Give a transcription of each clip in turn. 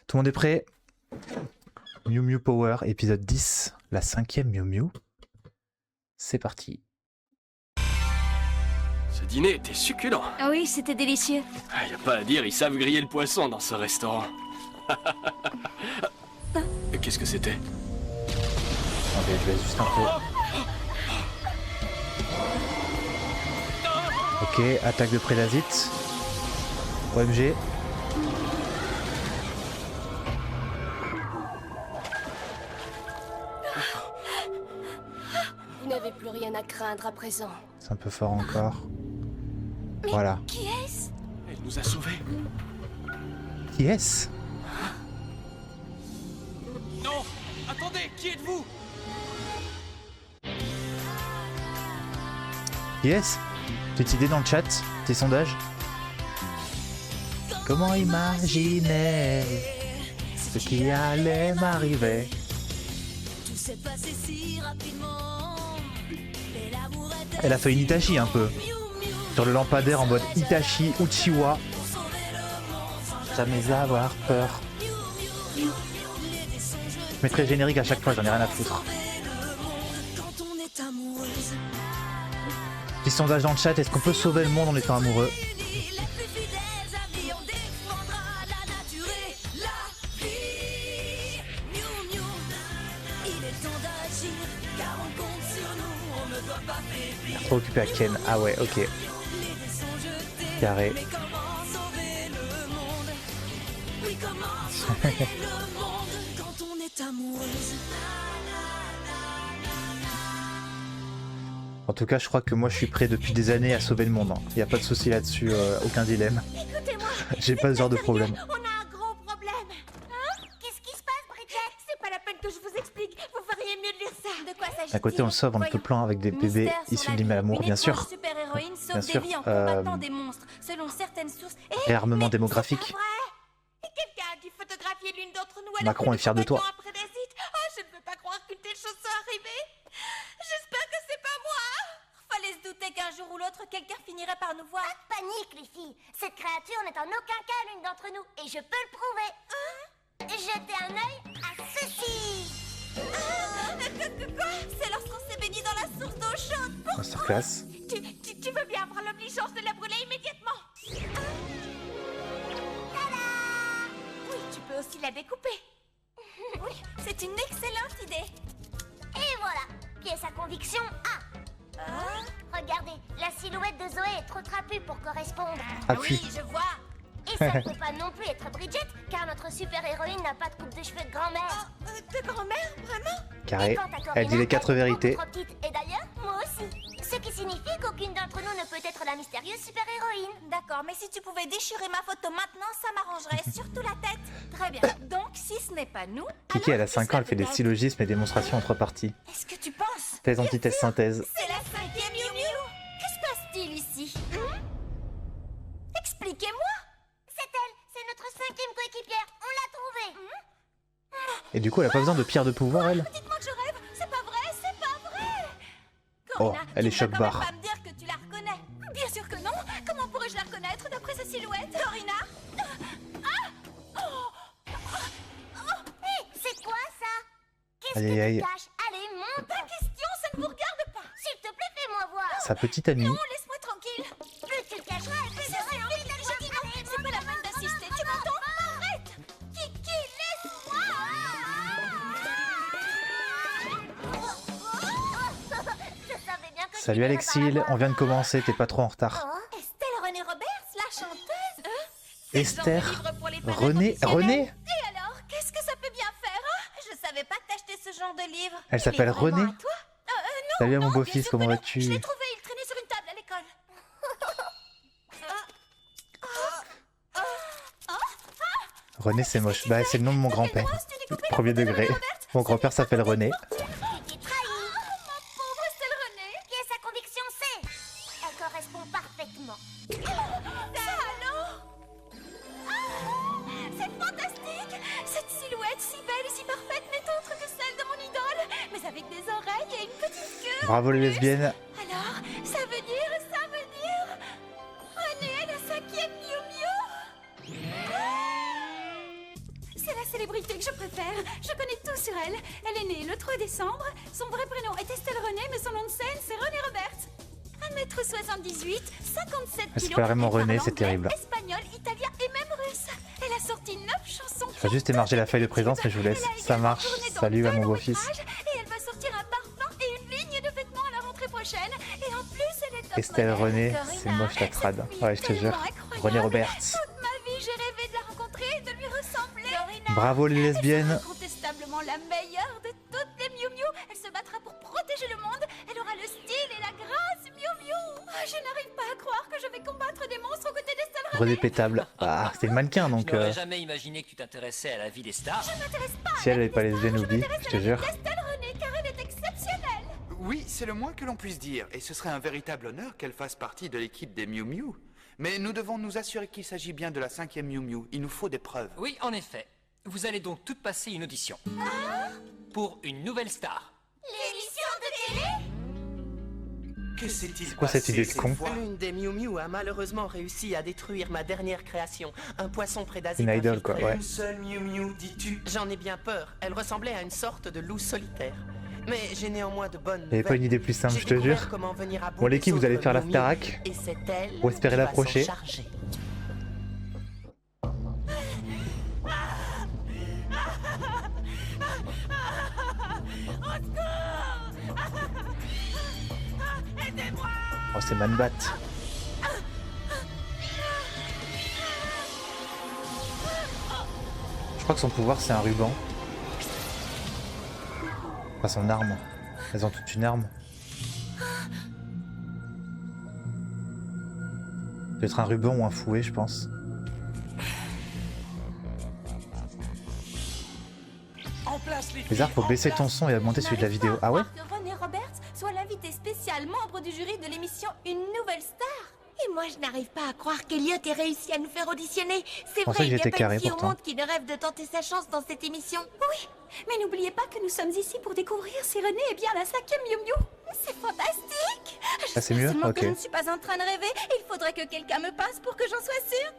Tout le monde est prêt? Mew Mew Power, épisode 10, la 5e Mew Mew. C'est parti. Ce dîner était succulent. Ah oui, c'était délicieux. Y a pas à dire, ils savent griller le poisson dans ce restaurant. Qu'est-ce que c'était? Attendez, je vais juste un peu. Ok, attaque de Prédazite. OMG. Vous n'avez plus rien à craindre à présent. C'est un peu fort encore. Voilà. Qui est-ce? Elle nous a sauvés. Qui est-ce? Non! Attendez, qui êtes-vous? Qui est-ce? Petite idée dans le chat, tes sondages. Comment imaginer ce qui allait m'arriver? Elle a fait une Itachi un peu. Sur le lampadaire en mode Itachi, Uchiwa. Jamais avoir peur. Je mettrai le générique à chaque fois, j'en ai rien à foutre. Petit sondage dans le chat, est-ce qu'on peut sauver le monde en étant amoureux? Trop occupé à Ken, ah ouais, ok. Carré. En tout cas, je crois que moi je suis prêt depuis des années à sauver le monde. Il n'y a pas de souci là-dessus, aucun dilemme. J'ai pas ce genre de problème. On a un gros problème. Hein? Qu'est-ce qui se passe, Bridget? C'est pas la peine que je vous explique. Vous feriez mieux de lire ça. De quoi s'agit-il? À côté, on le sauve en peu plein avec des bébés issus de l'Imamour, bien sûr. Super-héroïne sauve Bien des sûr. vies en combattant des monstres, selon certaines sources. Réarmement Mais démographique. c'est pas vrai. Et quelqu'un a dû photographier l'une d'entre nous alors Macron que est fier de nous toi. combattions après des hits. Oh, je ne peux pas croire qu'une telle chose soit arrivée. J'espère que c'est pas moi. Fallait se douter qu'un jour ou l'autre, quelqu'un finirait par nous voir. Pas de panique, les filles. Cette créature n'est en aucun cas l'une d'entre nous, et je peux le prouver. Jetez un œil à ceci. Quoi? C'est lorsqu'on s'est baigné dans la source d'eau chaude. Masterclass. Tu veux bien avoir l'obligeance de la brûler immédiatement? Tada! Oui, tu peux aussi la découper. Oui, c'est une excellente idée. Et voilà, pièce à conviction A. Regardez, la silhouette de Zoé est trop trapue pour correspondre. Appuie. Oui, je vois. Et ça ne peut pas non plus être Bridget, car notre super-héroïne n'a pas de coupe de cheveux de grand-mère. De grand-mère, vraiment? Carré. Et quant à Corinna, Elle dit les 4 elle est vérités. beaucoup trop petite. Et d'ailleurs, moi aussi. Ce qui signifie qu'aucune d'entre nous ne peut être la mystérieuse super-héroïne. D'accord, mais si tu pouvais déchirer ma photo maintenant, ça m'arrangerait, surtout la tête. Très bien. Donc, si ce n'est pas nous... Kiki, elle a alors, 5 ans, elle fait des peut-être- syllogismes et démonstrations entre parties. Est-ce que tu penses? Thèse, antithèse, synthèse. C'est la 5e Mew Mew. Que se passe-t-il ici? Expliquez-moi. C'est elle, c'est notre 5e coéquipière. On l'a trouvée. Et du coup, elle a pas besoin de pierre de pouvoir, elle? Dites-moi que je rêve. C'est pas vrai, c'est pas vrai. Oh, Corinna, elle est tu ne vas quand même choc-barre. pas me dire que tu la reconnais. Bien sûr que non. Comment pourrais-je la reconnaître d'après sa silhouette? Corinna? Hé, c'est quoi ça? Qu'est-ce Aïe, que aïe, aïe. tu caches? Allez, montre. Pas question, ça ne vous regarde pas. S'il te plaît, fais-moi voir. Sa petite amie. Non, laisse-moi tranquille. Plus tu le cacheras, et plus j'aurai envie de le Je dis non, c'est pas la peine d'assister. Tu m'entends? Arrête. Kiki, laisse-moi. Je savais bien que tu Salut n'irais pas Alexis, la on vient de commencer, t'es pas trop en retard. voir. Estelle Renée Roberts, la chanteuse? Esther, Ce genre de livre pour les fans René, inconditionnels. René? Et alors, qu'est-ce que ça peut bien faire, hein? Je savais pas que t'achetais ce genre de livre. Elle Il s'appelle est vraiment René? à toi? Non, Salut à mon non, beau-fils, bien sûr comment que non. vas-tu? Je l'ai trouvé, il traînait sur une table à l'école. René, c'est moche. Bah, c'est le nom de mon grand-père. Grosse, tu découpais la Premier photo de degré. René Roberts. Mon grand-père s'appelle René. Qui trahit. Ma pauvre Estelle Renée. Pièce à conviction C. Elle correspond parfaitement. Ça alors? C'est fantastique! Cette silhouette si belle et si parfaite n'est autre que celle de mon idole, mais avec des oreilles et une petite queue. Bravo les en plus. lesbiennes. Alors, ça veut dire... René est la 5e Mew Mew. C'est la célébrité que je préfère. Je connais tout sur elle. Elle est née le 3 décembre. Son vrai prénom est Estelle René, mais son nom de scène, c'est René Roberts. 1m78, 57 Elle kilos. s'appelle vraiment Elle René, parle c'est anglais, terrible. espagnol, italien et même russe. Elle a sorti 9 chansons. Je vais juste émarger la feuille de présence, mais je vous laisse. Ça marche. Salut à mon beau-fils. Et elle va sortir un parfum et une ligne de vêtements à la rentrée prochaine. Et en plus, elle est top Estelle modèle. René, Corina, c'est moche la trad. cette fille Ouais, je te tellement jure. incroyable. René Roberts. Toute ma vie, j'ai rêvé de la rencontrer et de lui ressembler. Bravo les Elle lesbiennes. sera incontestablement la meilleure de toutes les Miu Miu. Elle se battra pour protéger le monde. Elle aura le style et la grâce Miu Miu. Ah, je n'arrive pas à croire que je vais combattre des monstres aux côtés d'Estelle René. René pétable. Ah, c'était le mannequin donc. Je n'aurais jamais imaginé que tu t'intéressais à la vie des stars. Je ne m'intéresse pas Si à elle la n'est pas vie des lesbienne, stars, oublie, m'intéresse je te à la jure. vie d'Estelle René car elle est exceptionnelle. Oui, c'est le moins que l'on puisse dire, et ce serait un véritable honneur qu'elle fasse partie de l'équipe des Miu Miu. Mais nous devons nous assurer qu'il s'agit bien de la 5e Miu Miu. Il nous faut des preuves. Oui, en effet. Vous allez donc toutes passer une audition. Pour une nouvelle star. L'émission de télé? Que s'est-il quoi cette passé idée de cette con fois? L'une des Miu Miu a malheureusement réussi à détruire ma dernière création, un poisson prédasite Une idole quoi, infiltré. ouais. Une seule Miu Miu, dis-tu? J'en ai bien peur, elle ressemblait à une sorte de loup solitaire. Mais j'ai néanmoins de bonnes Il n'y avait pas une idée plus simple, J'ai je te découvert jure. comment venir à bout Bon l'équipe, des vous allez autres faire Miu Miu, l'Afterac. et c'est elle Ou espérer qui va l'approcher. s'en charger. Oh c'est Manbat. Je crois que son pouvoir c'est un ruban. Enfin son arme. Elles ont toutes une arme. Peut-être un ruban ou un fouet je pense. Bizarre, faut baisser ton son et augmenter celui de la vidéo. Ah ouais? Que René Roberts soit l'invité spécial membre du jury de l'émission Une Nouvelle Star. Et moi, je n'arrive pas à croire qu'Eliott ait réussi à nous faire auditionner. C'est pensais vrai, que il n'y a j'étais pas carré, une fille au pourtant. monde qui ne rêve de tenter sa chance dans cette émission. Oui, mais n'oubliez pas que nous sommes ici pour découvrir si René est bien la 5e Miu Miu. C'est fantastique. Ah c'est mieux? Seulement Ok. que je ne suis pas en train de rêver. Il faudrait que quelqu'un me passe pour que j'en sois sûre.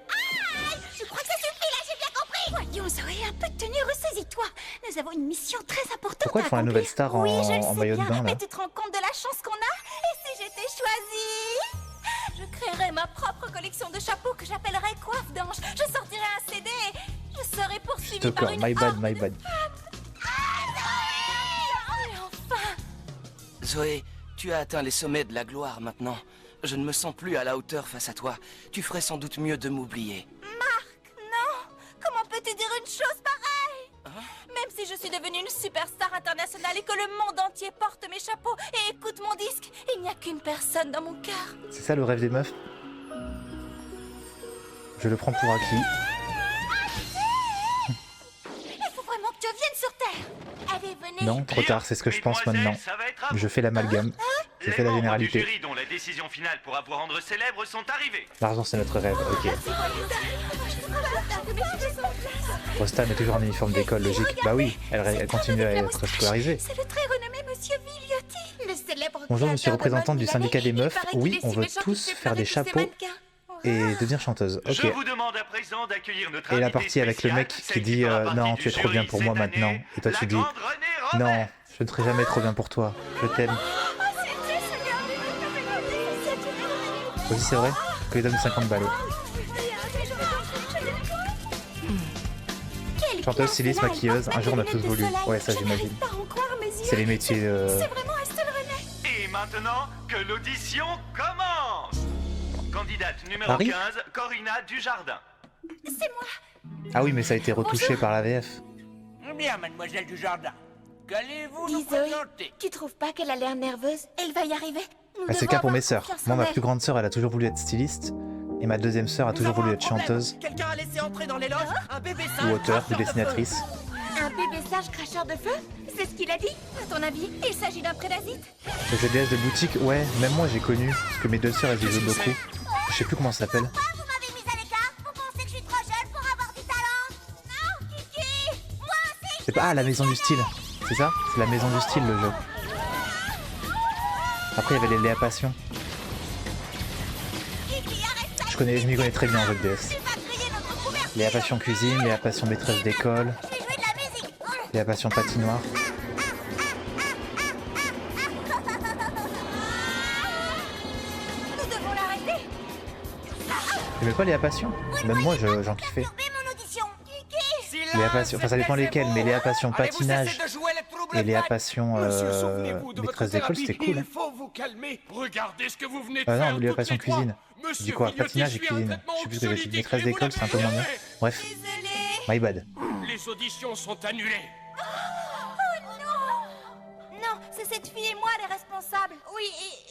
Je crois que ça suffit, là, j'ai bien compris. Voyons Zoé, un peu de tenue, ressaisis-toi. Nous avons une mission très importante Pourquoi à ils font la accomplir. nouvelle star en, Oui, je le en sais maillot de bien, bain là? mais tu te rends compte de la chance qu'on a? Et si j'étais choisie? Je créerais ma propre collection de chapeaux que j'appellerais coiffe d'ange. Je sortirais un CD et je serais poursuivie par Stalker, une my bad, horde my de bad. Mais enfin, Zoé, tu as atteint les sommets de la gloire maintenant. Je ne me sens plus à la hauteur face à toi. Tu ferais sans doute mieux de m'oublier. Marc, non! Comment peux-tu dire une chose pareille? Même si je suis devenue une superstar internationale et que le monde entier porte mes chapeaux et écoute mon disque, il n'y a qu'une personne dans mon cœur. C'est ça le rêve des meufs? Je le prends pour acquis. Il faut vraiment que tu viennes sur Terre. Allez, venez. Non, trop tard, c'est ce que je pense maintenant. Je fais l'amalgame. Je fais la généralité. dont la décision finale pourra vous rendre célèbre sont arrivés. L'argent c'est notre rêve, ok. Rostam est toujours en uniforme d'école, logique. Bah oui, elle continue à être scolarisée. C'est le très renommé Monsieur Villiotti. Le célèbre Bonjour, je suis créateur de représentante mode du milanais. syndicat des Il meufs. paraît qu'il Oui, est on si veut méchant tous qu'il fait faire des pleurer tous ses chapeaux mannequins. et devenir chanteuse. Ok. Je vous demande à présent d'accueillir notre Et la invité partie avec le spécial, mec qui celle dit fera partie non, du tu es trop jury bien pour moi cette maintenant. année, Et toi la tu dis grande René non, Roberts. je ne serai jamais trop bien pour toi. Je t'aime. Oui, c'est vrai. Que lui donne 50 balles. Chanteuse, styliste, maquilleuse. Un jour on a tous voulu. Ouais, ça j'imagine. C'est les métiers. C'est vraiment Estelle René. Et maintenant, que l'audition commence. Candidate numéro Harry 15, Corina Dujardin. Ah oui, mais ça a été retouché par la VF. Bien, mademoiselle Dujardin. Qu'allez-vous Dis nous Zoé, présenter? tu trouves pas qu'elle a l'air nerveuse? Elle va y arriver. Nous Bah, c'est le devons cas pour avoir mes sœurs. confiance Moi, en ma elle. plus grande sœur, elle a toujours voulu être styliste. Et ma deuxième sœur a toujours voulu être chanteuse. Quelqu'un a laissé entrer dans les loges un bébé Ou singe auteur, ou cracheur de feu. dessinatrice. Un bébé sage cracheur de feu? C'est ce qu'il a dit? À ton avis, il s'agit d'un prédasite? Le GDS de boutique, ouais, même moi j'ai connu. Parce que mes deux sœurs, elles y jouent beaucoup. Je sais plus comment ça s'appelle. Pourquoi vous m'avez mise à l'écart? Vous pensez que je suis trop jeune pour avoir du talent? Non, Kiki! Moi aussi! C'est pas. Ah, la maison du style. C'est ça? C'est la maison du style le jeu. Après, il y avait les Léa Passion. Kiki, arrête ça! Je m'y connais très bien en jeu de DS. Tu vas griller notre couvercle! Léa Passion cuisine, Léa Passion maîtresse d'école, Léa Passion patinoire. Nous devons l'arrêter. T'aimais pas Léa Passion? Même moi j'en kiffais. Léa Passion, enfin ça dépend lesquels, mais Léa Passion patinage et Léa Passion maîtresse d'école c'était cool. Il faut vous calmer. Regardez ce que vous venez de Ah faire. non, Léa toutes Passion les trois. cuisine. Monsieur Du coup, Villotti patinage et suit un cuisine. traitement Je sais plus ce que j'ai dit. anxiolytique Maîtresse et vous d'école, c'est un peu moins bien. l'avez Bref, my bad. Les auditions sont annulées. Non, c'est cette fille et moi les responsables. Oui,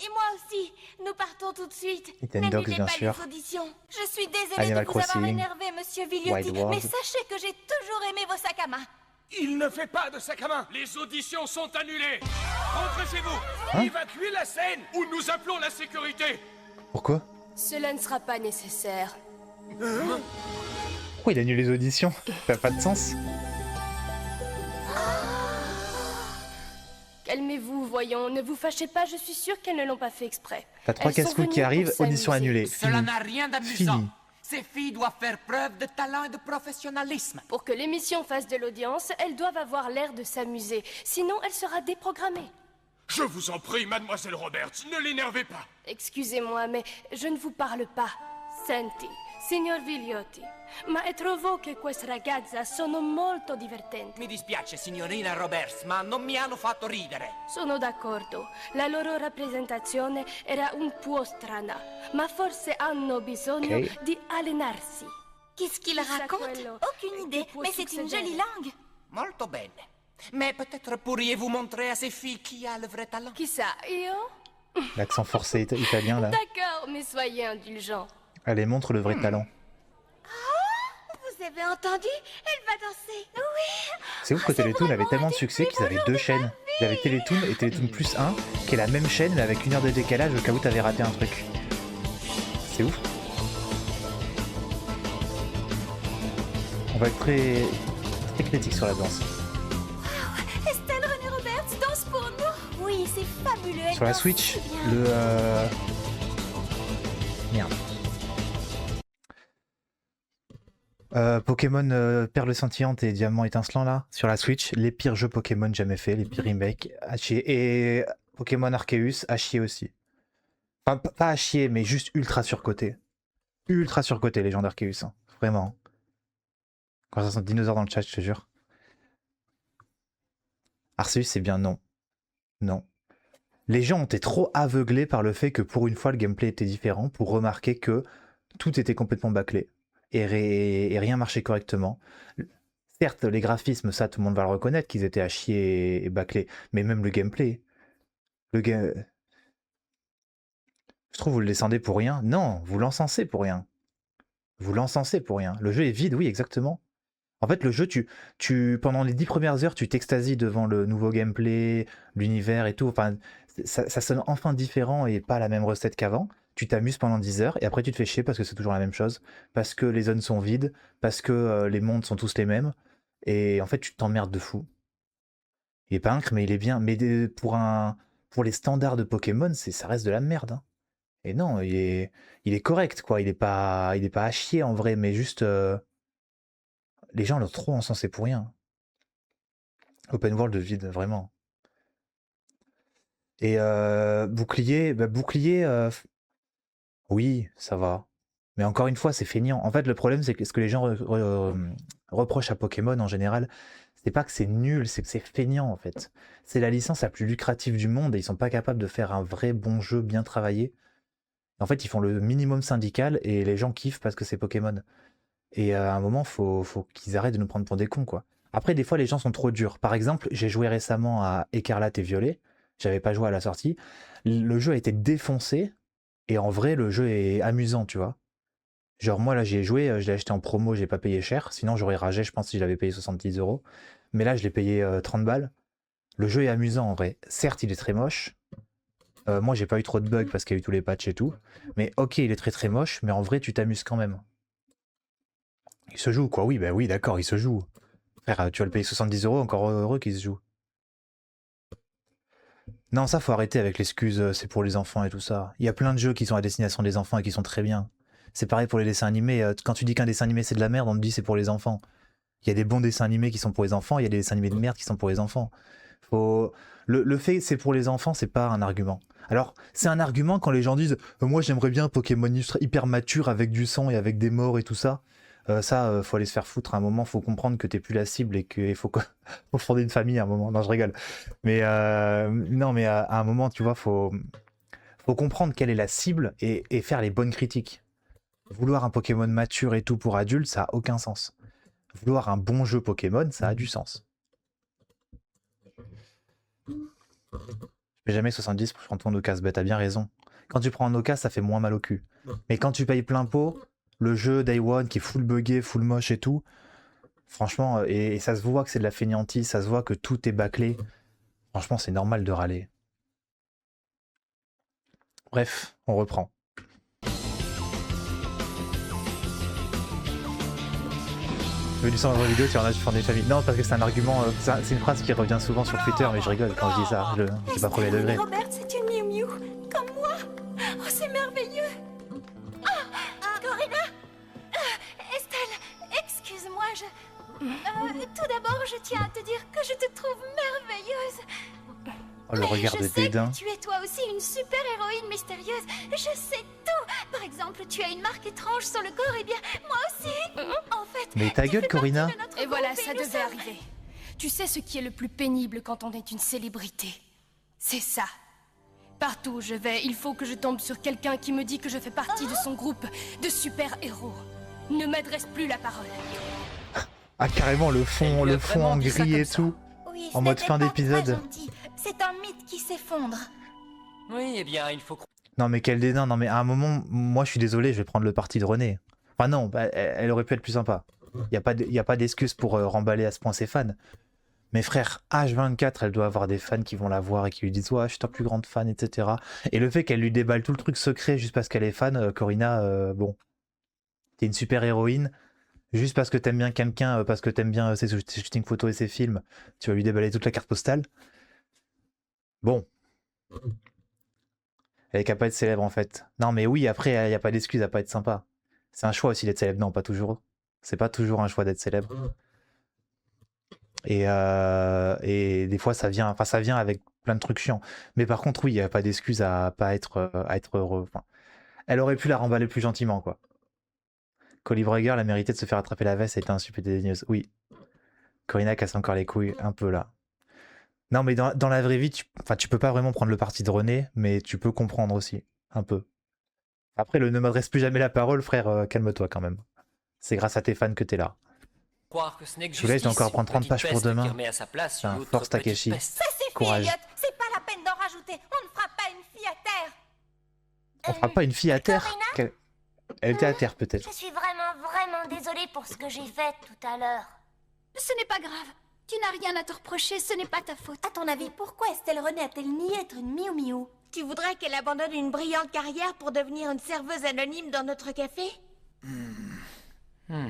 et moi aussi. Nous partons tout de suite. Nintendo, N'annulez bien pas sûr. les auditions. Je suis désolée Animal de vous avoir Crossing, énervé, monsieur Villotti, Wild World. mais sachez que j'ai toujours aimé vos sacs à main. Il ne fait pas de sac à main. Les auditions sont annulées. Rentrez chez vous. Hein? Évacuez la scène ou nous appelons la sécurité. Pourquoi? Cela ne sera pas nécessaire. Pourquoi il annule les auditions? Ça n'a pas de sens. Calmez-vous, voyons. Ne vous fâchez pas, je suis sûre qu'elles ne l'ont pas fait exprès. T'as 3 Elles sont casse-couilles qui venues arrivent, pour audition s'amuser. annulée. Cela Fini. n'a rien d'amusant. Fini. Ces filles doivent faire preuve de talent et de professionnalisme. Pour que l'émission fasse de l'audience, elles doivent avoir l'air de s'amuser. Sinon, elle sera déprogrammée. Je vous en prie, mademoiselle Roberts, ne l'énervez pas. Excusez-moi, mais je ne vous parle pas. Senti, signor Villotti, ma trovo che queste ragazze sono molto divertenti. Mi dispiace, signorina Roberts, ma non mi hanno fatto ridere. Sono d'accordo. La loro rappresentazione era un po' strana, ma forse hanno bisogno Ok. di allenarsi. Qu'est-ce qu'il Chissà raconte? quello Aucune idée, che può mais c'est une succedere. jolie langue. Molto bene. Mais peut-être pourriez-vous montrer à ces filles qui a le vrai talent? Chissà, io? L'accent forcé italien là. D'accord, mais soyez indulgents. Allez, montre le vrai talent. Vous avez entendu? Elle va danser. Oui. C'est ouf que Télétoon avait tellement de succès qu'ils avaient 2 chaînes. Ils avaient Télétoon et Télétoon plus 1, qui est la même chaîne mais avec 1 heure de décalage au cas où t'avais raté un truc. C'est ouf. On va être très critique sur la danse. Estelle René Roberts danse pour nous. Oui, c'est fabuleux. Elle Sur la danse Switch, si bien. le... Merde. Pokémon Perle scintillante et Diamant étincelant là, sur la Switch, les pires jeux Pokémon jamais faits, les pires remakes, à chier. Et Pokémon Arceus, à chier aussi. Enfin, pas à chier, mais juste ultra surcoté. Ultra surcoté, les gens d'Arceus, hein. Vraiment. Conversation de dinosaures dans le chat, je te jure. Arceus, c'est bien non. Non. Les gens ont été trop aveuglés par le fait que pour une fois le gameplay était différent pour remarquer que tout était complètement bâclé et rien marchait correctement. Certes, les graphismes, ça tout le monde va le reconnaître qu'ils étaient à chier et bâclés, mais même le gameplay. Je trouve que vous le descendez pour rien. Non, vous l'encensez pour rien. Vous l'encensez pour rien. Le jeu est vide, oui, exactement. En fait, le jeu, pendant les 10 premières heures, tu t'extasies devant le nouveau gameplay, l'univers et tout. Enfin, ça sonne enfin différent et pas la même recette qu'avant. Tu t'amuses pendant 10 heures et après tu te fais chier parce que c'est toujours la même chose, parce que les zones sont vides, parce que les mondes sont tous les mêmes. Et en fait, tu t'emmerdes de fou. Il est pas incre, mais il est bien. Mais pour les standards de Pokémon, ça reste de la merde, hein. Et non, il est correct, quoi. Il est pas à chier en vrai, mais juste... les gens l'ont trop encensé pour rien. Open world vide, vraiment. Et bouclier, oui, ça va. Mais encore une fois, c'est feignant. En fait, le problème, c'est que ce que les gens reprochent à Pokémon en général, c'est pas que c'est nul, c'est que c'est feignant en fait. C'est la licence la plus lucrative du monde et ils sont pas capables de faire un vrai bon jeu bien travaillé. En fait, ils font le minimum syndical et les gens kiffent parce que c'est Pokémon. Et à un moment, faut qu'ils arrêtent de nous prendre pour des cons, quoi. Après, des fois, les gens sont trop durs. Par exemple, j'ai joué récemment à Écarlate et Violet. J'avais pas joué à la sortie. Le jeu a été défoncé. Et en vrai, le jeu est amusant, tu vois. Genre, moi, là, j'y ai joué. Je l'ai acheté en promo, j'ai pas payé cher. Sinon, j'aurais ragé, je pense, si je l'avais payé 70 €. Mais là, je l'ai payé 30 balles. Le jeu est amusant, en vrai. Certes, il est très moche. Moi, j'ai pas eu trop de bugs parce qu'il y a eu tous les patchs et tout. Mais ok, il est très très moche. Mais en vrai, tu t'amuses quand même. Il se joue, quoi. Oui, bah oui, d'accord, il se joue. Frère, tu vas le payer 70 €, encore heureux qu'il se joue. Non, ça, faut arrêter avec l'excuse, c'est pour les enfants et tout ça. Il y a plein de jeux qui sont à destination des enfants et qui sont très bien. C'est pareil pour les dessins animés. Quand tu dis qu'un dessin animé c'est de la merde, on te dit c'est pour les enfants. Il y a des bons dessins animés qui sont pour les enfants, il y a des dessins animés de merde qui sont pour les enfants. Le fait c'est pour les enfants, c'est pas un argument. Alors, c'est un argument quand les gens disent moi j'aimerais bien un Pokémon hyper mature avec du sang et avec des morts et tout ça. Faut aller se faire foutre à un moment, faut comprendre que t'es plus la cible et qu'il faut fonder une famille à un moment. Non, je rigole. Mais non, mais à un moment, tu vois, faut comprendre quelle est la cible et faire les bonnes critiques. Vouloir un Pokémon mature et tout pour adultes, ça a aucun sens. Vouloir un bon jeu Pokémon, ça a du sens. Je fais jamais 70 pour prendre ton Ocas, t'as bien raison. Quand tu prends un Ocas, ça fait moins mal au cul. Mais quand tu payes plein pot, le jeu Day One qui est full buggé, full moche et tout, franchement, et ça se voit que c'est de la fainéantise, ça se voit que tout est bâclé. Franchement, c'est normal de râler. Bref, on reprend. Du sang dans la vidéo, tu en as font des familles. Non, parce que c'est un argument, c'est une phrase qui revient souvent sur Twitter, mais je rigole quand je dis ça, je dis pas premier degré. Robert, c'est une Miu Miu, comme moi. Oh, c'est merveilleux. Corinna, Estelle, excuse-moi, tout d'abord, je tiens à te dire que je te trouve merveilleuse. Oh, le regard de dédain. Tu es toi aussi une super héroïne mystérieuse. Je sais tout. Par exemple, tu as une marque étrange sur le corps, et bien, moi aussi. En fait. Mais ta gueule, Corinna. Et voilà, ça devait arriver. Tu sais ce qui est le plus pénible quand on est une célébrité? C'est ça. Partout où je vais, il faut que je tombe sur quelqu'un qui me dit que je fais partie de son groupe de super-héros. Ne m'adresse plus la parole. Ah, carrément, le fond en gris et tout. Oui, en mode fin d'épisode. C'est un mythe qui s'effondre. Oui, eh bien, il faut... Non mais quel dédain, non mais à un moment, moi je suis désolé, je vais prendre le parti de René. Enfin non, elle aurait pu être plus sympa. Y a pas d'excuse pour remballer à ce point ses fans. Mais frère, H24, elle doit avoir des fans qui vont la voir et qui lui disent « Ouais, je suis ta plus grande fan, etc. » Et le fait qu'elle lui déballe tout le truc secret juste parce qu'elle est fan, Corinna, bon, t'es une super héroïne. Juste parce que t'aimes bien quelqu'un, parce que t'aimes bien ses shootings photos et ses films, tu vas lui déballer toute la carte postale. Bon. Elle est qu'à pas être célèbre en fait. Non mais oui, après, il n'y a pas d'excuse à pas être sympa. C'est un choix aussi d'être célèbre. Non, pas toujours. C'est pas toujours un choix d'être célèbre. Et des fois, ça vient avec plein de trucs chiants. Mais par contre, oui, il n'y a pas d'excuse à pas être heureux. Enfin, elle aurait pu la remballer plus gentiment, quoi. Colibreger, la mérité de se faire attraper la veste, a été un super dédaigneuse. Oui. Corinna casse encore les couilles, un peu là. Non, mais dans la vraie vie, tu peux pas vraiment prendre le parti de René, mais tu peux comprendre aussi, un peu. Après, le ne m'adresse plus jamais la parole, frère, calme-toi quand même. C'est grâce à tes fans que t'es là. Je vous laisse, je dois encore prendre 30 pages pour demain. Force Takeshi. Ça suffit, Courage. Elliot. C'est pas la peine d'en rajouter. On ne fera pas une fille à terre. On fera pas une fille à terre. Elle était à terre, peut-être. Je suis vraiment désolée pour ce que j'ai fait tout à l'heure. Ce n'est pas grave. Tu n'as rien à te reprocher, ce n'est pas ta faute. À ton avis, pourquoi Estelle René a-t-elle nié être une Miu Miu? Tu voudrais qu'elle abandonne une brillante carrière pour devenir une serveuse anonyme dans notre café?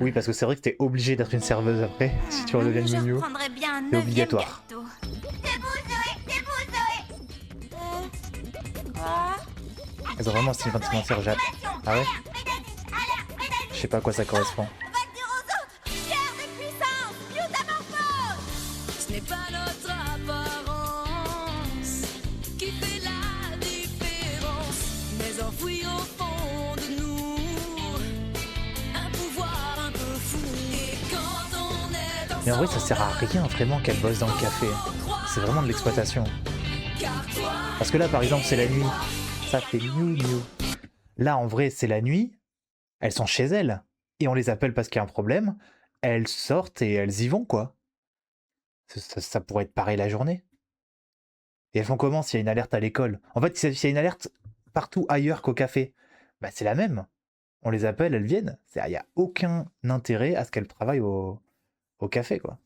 Oui, parce que c'est vrai que t'es obligé d'être une serveuse après, si tu redeviens une Miu Miu. Prendrais bien un C'est obligatoire. C'est vous, Zoé. Quoi? Elles ont vraiment un style vestimentaire, Jade. Ah ouais? Je sais pas à quoi ça correspond. Ce n'est pas notre apparence qui fait la différence, mais enfoui au fond de nous, un pouvoir un peu fou. Et quand on est ensemble, Mais en vrai, ça sert à rien vraiment qu'elle bosse dans le café. C'est vraiment de l'exploitation. Parce que là, par exemple, c'est la nuit. Ça fait Miu Miu. Là, en vrai, c'est la nuit. Elles sont chez elles. Et on les appelle parce qu'il y a un problème. Elles sortent et elles y vont, quoi. Ça pourrait être pareil la journée. Et elles font comment s'il y a une alerte à l'école? En fait, s'il y a une alerte partout ailleurs qu'au café, bah c'est la même. On les appelle, elles viennent. Il n'y a aucun intérêt à ce qu'elles travaillent au café, quoi.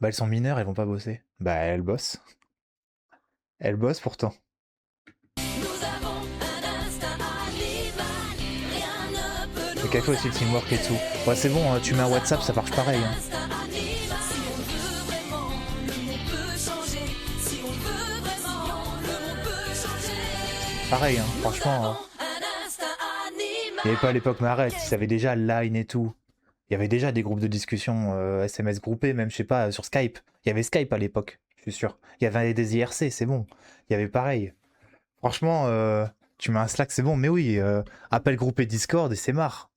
Bah elles sont mineures, elles vont pas bosser. Bah elles bossent. Elles bossent pourtant. Le café aussi, le teamwork et tout. Ouais, c'est bon, tu mets un WhatsApp, ça marche pareil. Hein. Pareil, hein, franchement. Il n'y avait pas à l'époque Marette, ils avaient déjà Line et tout. Il y avait déjà des groupes de discussion SMS groupés, même, je sais pas, sur Skype. Il y avait Skype à l'époque, je suis sûr. Il y avait des IRC, c'est bon. Il y avait pareil. Franchement, tu mets un Slack, c'est bon. Mais oui, appel groupé Discord et c'est marre.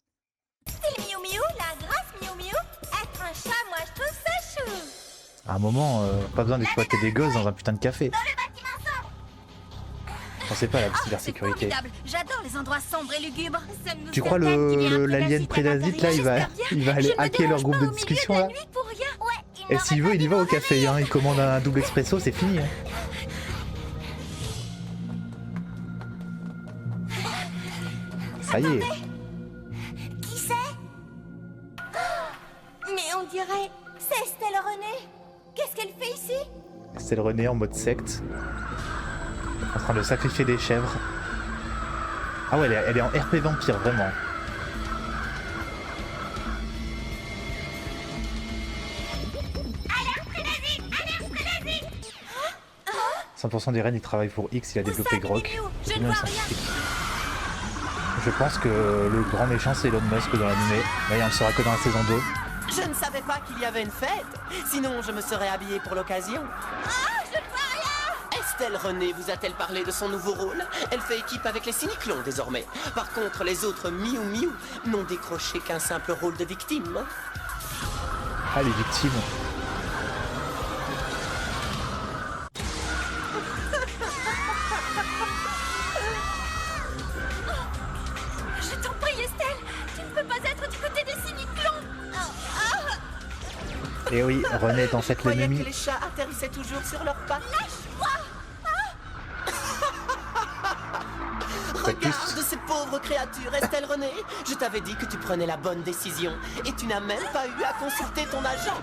C'est le Miu Miu, la grosse Miu Miu. Être un chat, moi je trouve ça chou. À un moment, pas besoin d'exploiter des gosses dans un putain de café. Je pensais pas à la cybersécurité. J'adore les endroits sombres et lugubres. Tu crois l'alien prédasite là, il va aller hacker leur groupe de discussion là? Et s'il veut, il y va au café, hein. Il commande un double expresso, c'est fini. Hein. Ça y est. Qui c'est? Mais on dirait... C'est Estelle René. Qu'est-ce qu'elle fait ici? C'est le René en mode secte. En train de sacrifier des chèvres. Ah ouais, elle est en RP vampire, vraiment. Alerte prédasite! Alerte prédasite! 100% des reines, il travaille pour X, il a développé Grok. C'est bien scientifique. Je pense que le grand méchant c'est Elon Musk dans l'animé. Mais on le saura que dans la saison 2. Je ne savais pas qu'il y avait une fête. Sinon, je me serais habillé pour l'occasion. Je ne vois rien. Estelle René vous a-t-elle parlé de son nouveau rôle? Elle fait équipe avec les Cyniclons désormais. Par contre, les autres Miu Miu n'ont décroché qu'un simple rôle de victime. Ah, les victimes. Je t'en prie, Estelle. Tu ne peux pas être du côté des Cyniclons. Et oui, René est en fait Je croyais l'ennemi. que les chats atterrissaient toujours sur leurs pattes. Lâche-moi. Regarde ces pauvres créatures, Estelle René. Je t'avais dit que tu prenais la bonne décision. Et tu n'as même pas eu à consulter ton agent.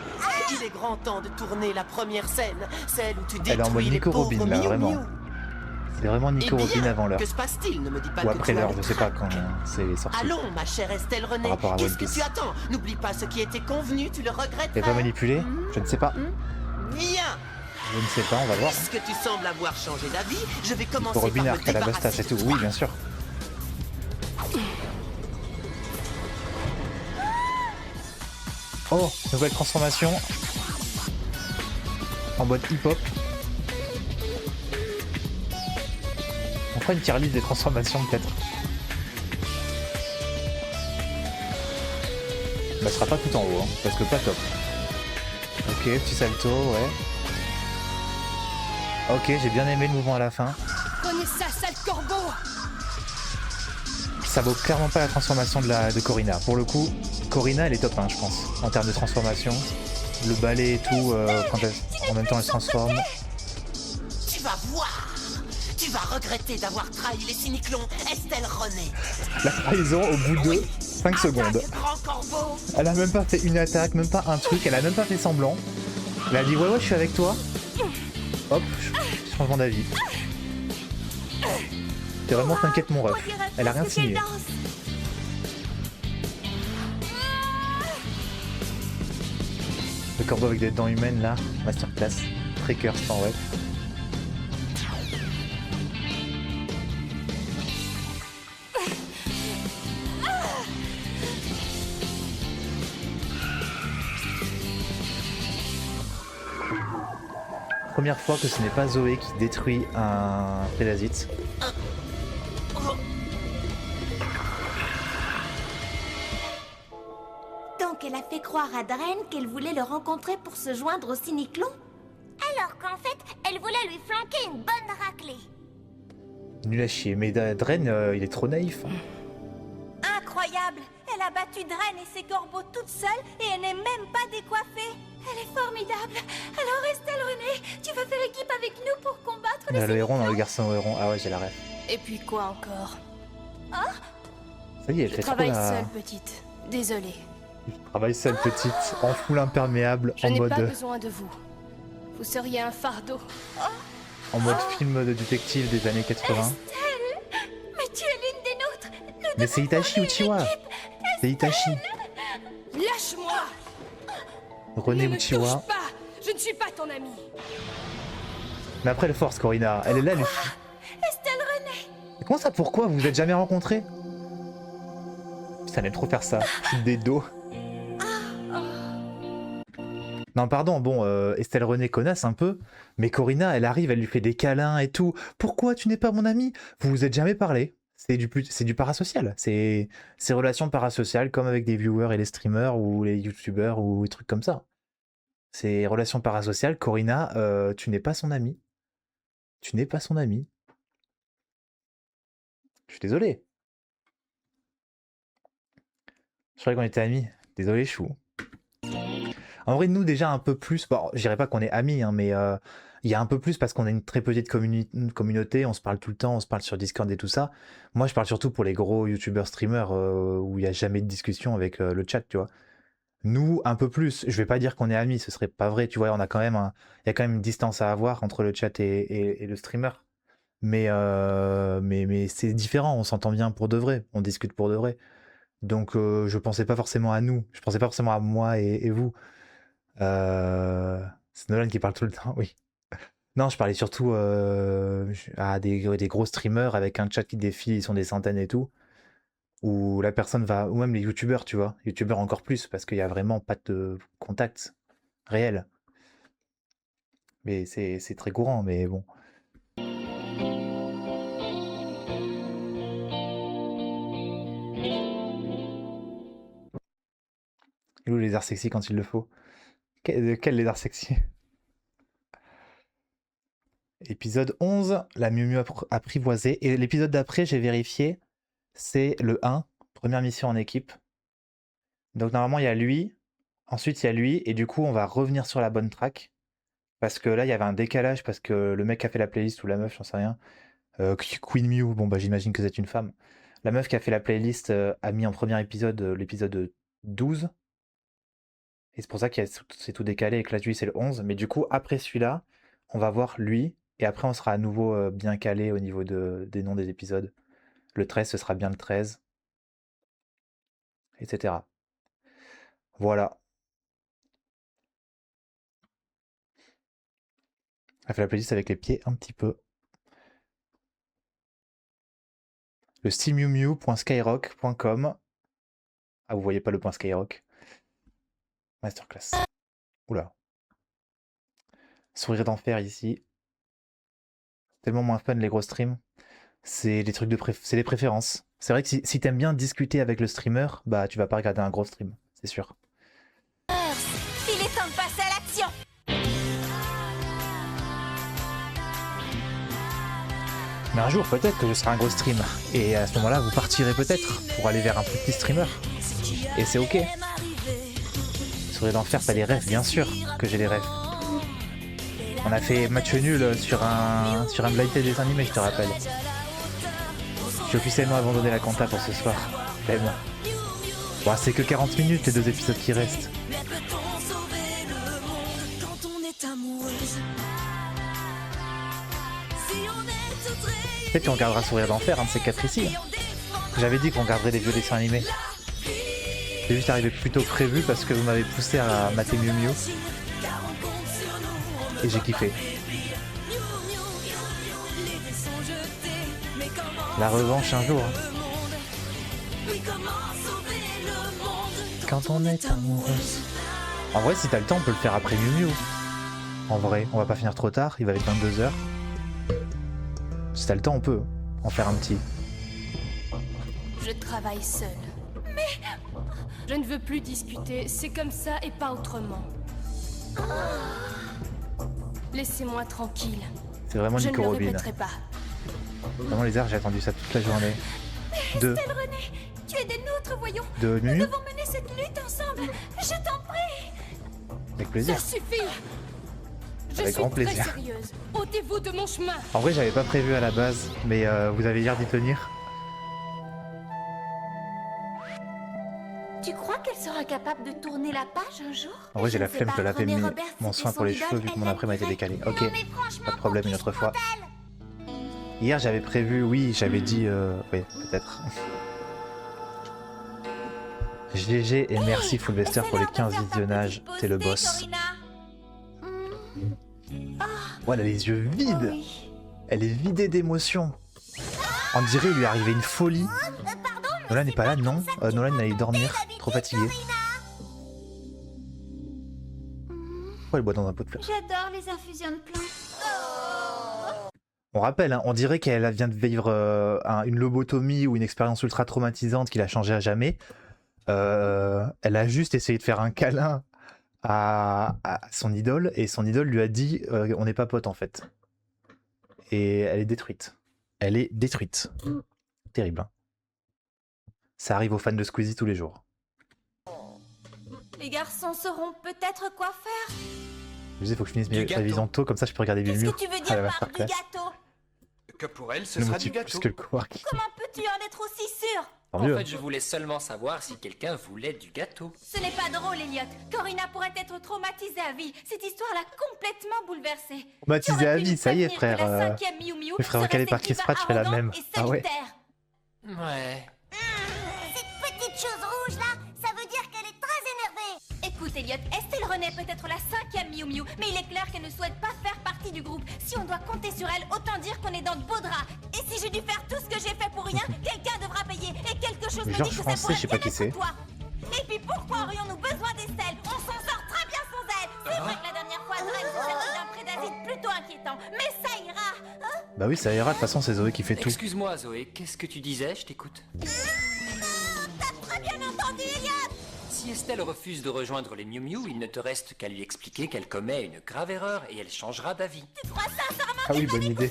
Il est grand temps de tourner la première scène. Celle où tu Elle est en mode détruis les Nico pauvres Robin là, Miu vraiment. Miu. C'est vraiment Nico Eh Robin bien, avant l'heure. que se passe-t-il? Ne me dis pas Ou que après tu as l'heure, le je sais pas train. quand c'est sorti. Allons, ma chère Estelle René. Par rapport à Qu'est-ce One que Piece. tu attends? N'oublie pas ce qui était convenu, tu le regrettes. Elle va manipuler? Je ne sais pas. Bien. Je ne sais pas, on va voir. Puisque tu sembles avoir changé d'avis, je vais commencer Nico Robin par a me refait la débarrasser moustache et de tout. toi. Oui, bien sûr. Oh, nouvelle transformation. En mode hip-hop. On fera une tier list des transformations peut-être. Bah, ce sera pas tout en haut, hein, parce que pas top. Ok, petit salto, ouais. Ok, j'ai bien aimé le mouvement à la fin. Prenez ça, sale corbeau! Ça vaut clairement pas la transformation de Corina. Pour le coup, Corina elle est top 1 je pense, en termes de transformation. Le balai et tout, en même temps elle se transforme. Tu vas voir. Tu vas regretter d'avoir trahi les Cyniclons, Estelle René. La trahison au bout de 5 secondes. Grand corbeau. Elle a même pas fait une attaque, même pas un truc, elle a même pas fait semblant. Elle a dit ouais je suis avec toi. Hop, changement d'avis. T'es vraiment t'inquiète mon ref. Elle a rien signé. Le corbeau avec des dents humaines là, masterclass. Très curse en ouais. Première fois que ce n'est pas Zoé qui détruit un prédasite. Donc elle a fait croire à Dren qu'elle voulait le rencontrer pour se joindre aux Cyniclons? Alors qu'en fait, elle voulait lui flanquer une bonne raclée. Nul à chier, mais Dren il est trop naïf. Incroyable! Elle a battu Dren et ses corbeaux toute seule et elle n'est même pas décoiffée. Elle est formidable. Alors Estelle René, tu veux faire équipe avec nous pour combattre Il y a le héron dans le garçon au héron. Ah ouais, j'ai la ref. Et puis quoi encore? Ça y est, elle Je fait trop travaille la... seule, petite. Désolée. Je travaille seule petite, en full imperméable, Je en n'ai pas mode... besoin de vous. Vous seriez un fardeau. En mode film de détective des années 80. Mais tu es l'une des nôtres. Nous Mais c'est Itachi Uchiwa. C'est Itachi. Lâche-moi! René Ne me Uchiwa. touche pas! Je ne suis pas ton ami. Mais après, elle force Corina. Elle est là, elle est... Estelle René. Comment ça, pourquoi? Vous vous êtes jamais rencontrés? Ça allait trop faire ça. Des dos. Non, pardon, bon, Estelle René connasse un peu, mais Corinna, elle arrive, elle lui fait des câlins et tout. Pourquoi tu n'es pas mon ami? Vous vous êtes jamais parlé. C'est du parasocial. C'est relations parasociales comme avec des viewers et les streamers ou les youtubeurs ou des trucs comme ça. C'est relations parasociales. Corinna, tu n'es pas son ami. Tu n'es pas son ami. Je suis désolé. Je croyais qu'on était amis. Désolé, chou. En vrai, nous, déjà un peu plus. Bon, je dirais pas qu'on est amis, hein, mais il y a un peu plus parce qu'on a une très petite communauté. On se parle tout le temps, on se parle sur Discord et tout ça. Moi, je parle surtout pour les gros youtubeurs streamers où il n'y a jamais de discussion avec le chat, tu vois. Nous, un peu plus. Je vais pas dire qu'on est amis, ce serait pas vrai, tu vois. On a quand même il y a quand même une distance à avoir entre le chat et le streamer. Mais c'est différent, on s'entend bien pour de vrai, on discute pour de vrai. Donc je pensais pas forcément à nous, je pensais pas forcément à moi et vous. C'est Nolan qui parle tout le temps, oui. Non, je parlais surtout à des gros streamers avec un chat qui défile, ils sont des centaines et tout. Où la personne va, ou même les youtubeurs, tu vois, youtubeurs encore plus, parce qu'il y a vraiment pas de contact réel. Mais c'est très courant, mais bon. Ou les arts sexy quand il le faut. Quel lézard sexy? Épisode 11, la Miu Miu apprivoisée. Et l'épisode d'après, j'ai vérifié, c'est le 1, première mission en équipe. Donc normalement, il y a lui, ensuite il y a lui, et du coup, on va revenir sur la bonne track. Parce que là, il y avait un décalage, parce que le mec qui a fait la playlist, ou la meuf, j'en sais rien. Queen Miu, bon bah j'imagine que c'est une femme. La meuf qui a fait la playlist a mis en premier épisode l'épisode 12. Et c'est pour ça que c'est tout décalé et que là, lui, c'est le 11. Mais du coup, après celui-là, on va voir lui. Et après, on sera à nouveau bien calé au niveau des noms des épisodes. Le 13, ce sera bien le 13. Etc. Voilà. Elle fait la playlist avec les pieds un petit peu. Le steamiumiu.skyrock.com. Ah, vous voyez pas le point Skyrock. Masterclass. Oula. Sourire d'enfer ici. Tellement moins fun les gros streams. C'est des trucs c'est des préférences. C'est vrai que si t'aimes bien discuter avec le streamer, bah tu vas pas regarder un gros stream, c'est sûr. Il est temps de passer à l'action. Mais un jour peut-être que je serai un gros stream. Et à ce moment-là, vous partirez peut-être pour aller vers un plus petit streamer. Et c'est ok. Sourire d'enfer, t'as les rêves, bien sûr que j'ai les rêves. On a fait match nul sur un blind test des animés, je te rappelle. J'ai officiellement abandonné la compta pour ce soir. Tellement. Bon, c'est que 40 minutes les 2 épisodes qui restent. Peut-être qu'on regardera Sourire d'enfer, un de ces 4 ici. J'avais dit qu'on regarderait des vieux dessins animés. C'est juste arrivé plus tôt que prévu parce que vous m'avez poussé à mater Miu Miu. Et j'ai kiffé. La revanche un jour. Quand on est amoureuse. En vrai, si t'as le temps, on peut le faire après Miu Miu. En vrai, on va pas finir trop tard, il va être 22h. Si t'as le temps, on peut en faire un petit. Je travaille seule. Mais... Je ne veux plus discuter, c'est comme ça et pas autrement. Laissez-moi tranquille. C'est vraiment Je Nico ne le Robin. répéterai pas. Vraiment les airs, j'ai attendu ça toute la journée. De... Estelle René, tu es des nôtres, voyons. De Miu Miu. Nous devons mener cette lutte ensemble. Je t'en prie. Avec plaisir. Ça suffit. Je Avec suis grand plaisir. très sérieuse. Ôtez-vous de mon chemin. En vrai, j'avais pas prévu à la base, mais vous avez l'air d'y tenir. Tu crois qu'elle sera capable de tourner la page un jour? En vrai, j'ai la flemme de laver mon soin pour les cheveux vu que mon après m'a été décalé. Ok, pas de problème une autre fois. Hier, j'avais prévu, oui, j'avais dit... oui, peut-être. GG et merci Fullbester pour les 15 visionnages, t'es le boss. Oh, elle a les yeux vides. Elle est vidée d'émotions. On dirait il lui est arrivé une folie. Pardon, Nolan n'est pas là, non. Nolan allait dormir, trop fatigué. Pourquoi elle boit dans un pot de fleurs? J'adore les infusions de plantes. On rappelle, hein, on dirait qu'elle vient de vivre une lobotomie ou une expérience ultra traumatisante qui l'a changée à jamais. Elle a juste essayé de faire un câlin à son idole et son idole lui a dit on n'est pas potes en fait. Et elle est détruite. Elle est détruite. Terrible. Hein. Ça arrive aux fans de Squeezie tous les jours. Les garçons sauront peut-être quoi faire. Je disais, faut que je finisse mes révisions tôt, comme ça je peux regarder Qu'est-ce mieux. que tu veux dire par du gâteau? Que pour elle, ce Le sera motif du gâteau. plus que le quark. Comment peux-tu en être aussi sûr? Tant En mieux. fait, je voulais seulement savoir si quelqu'un voulait du gâteau. Ce n'est pas drôle, Elliot. Corina pourrait être traumatisée à vie. Cette histoire l'a complètement bouleversée. Traumatisée à vie, ça y est, Que frère. la cinquième Miu Miu Le frère serait recalé par cette Kiss Pratt, je fais la diva même. arrogante et Ah ouais. solitaire. Ouais. Cette petite chose rouge là, ça veut dire qu'elle est très énervée. Écoute, Elliot, Estelle René peut être la cinquième Miu Miu, mais il est clair qu'elle ne souhaite pas faire partie du groupe. Si on doit compter sur elle, autant dire qu'on est dans de beaux draps. Et si j'ai dû faire tout ce que j'ai fait pour rien, quelqu'un devra payer. Et quelque chose me dit Georges que ça Français, pourrait je sais pas bien qui c'est. être toi. Et puis pourquoi aurions-nous besoin d'Estelle? On s'en sort très bien sans elle. C'est vrai que la dernière fois, Dren s'est servi d'un prédasite plutôt inquiétant. Mais ça ira. Hein? Bah oui, ça ira. De toute façon, c'est Zoé qui fait tout. Excuse-moi, Zoé, qu'est-ce que tu disais? Je t'écoute. T'as très bien entendu, Elliot. Si Estelle refuse de rejoindre les Miu Miu, il ne te reste qu'à lui expliquer qu'elle commet une grave erreur et elle changera d'avis. Tu crois sincèrement Ah oui, bonne idée.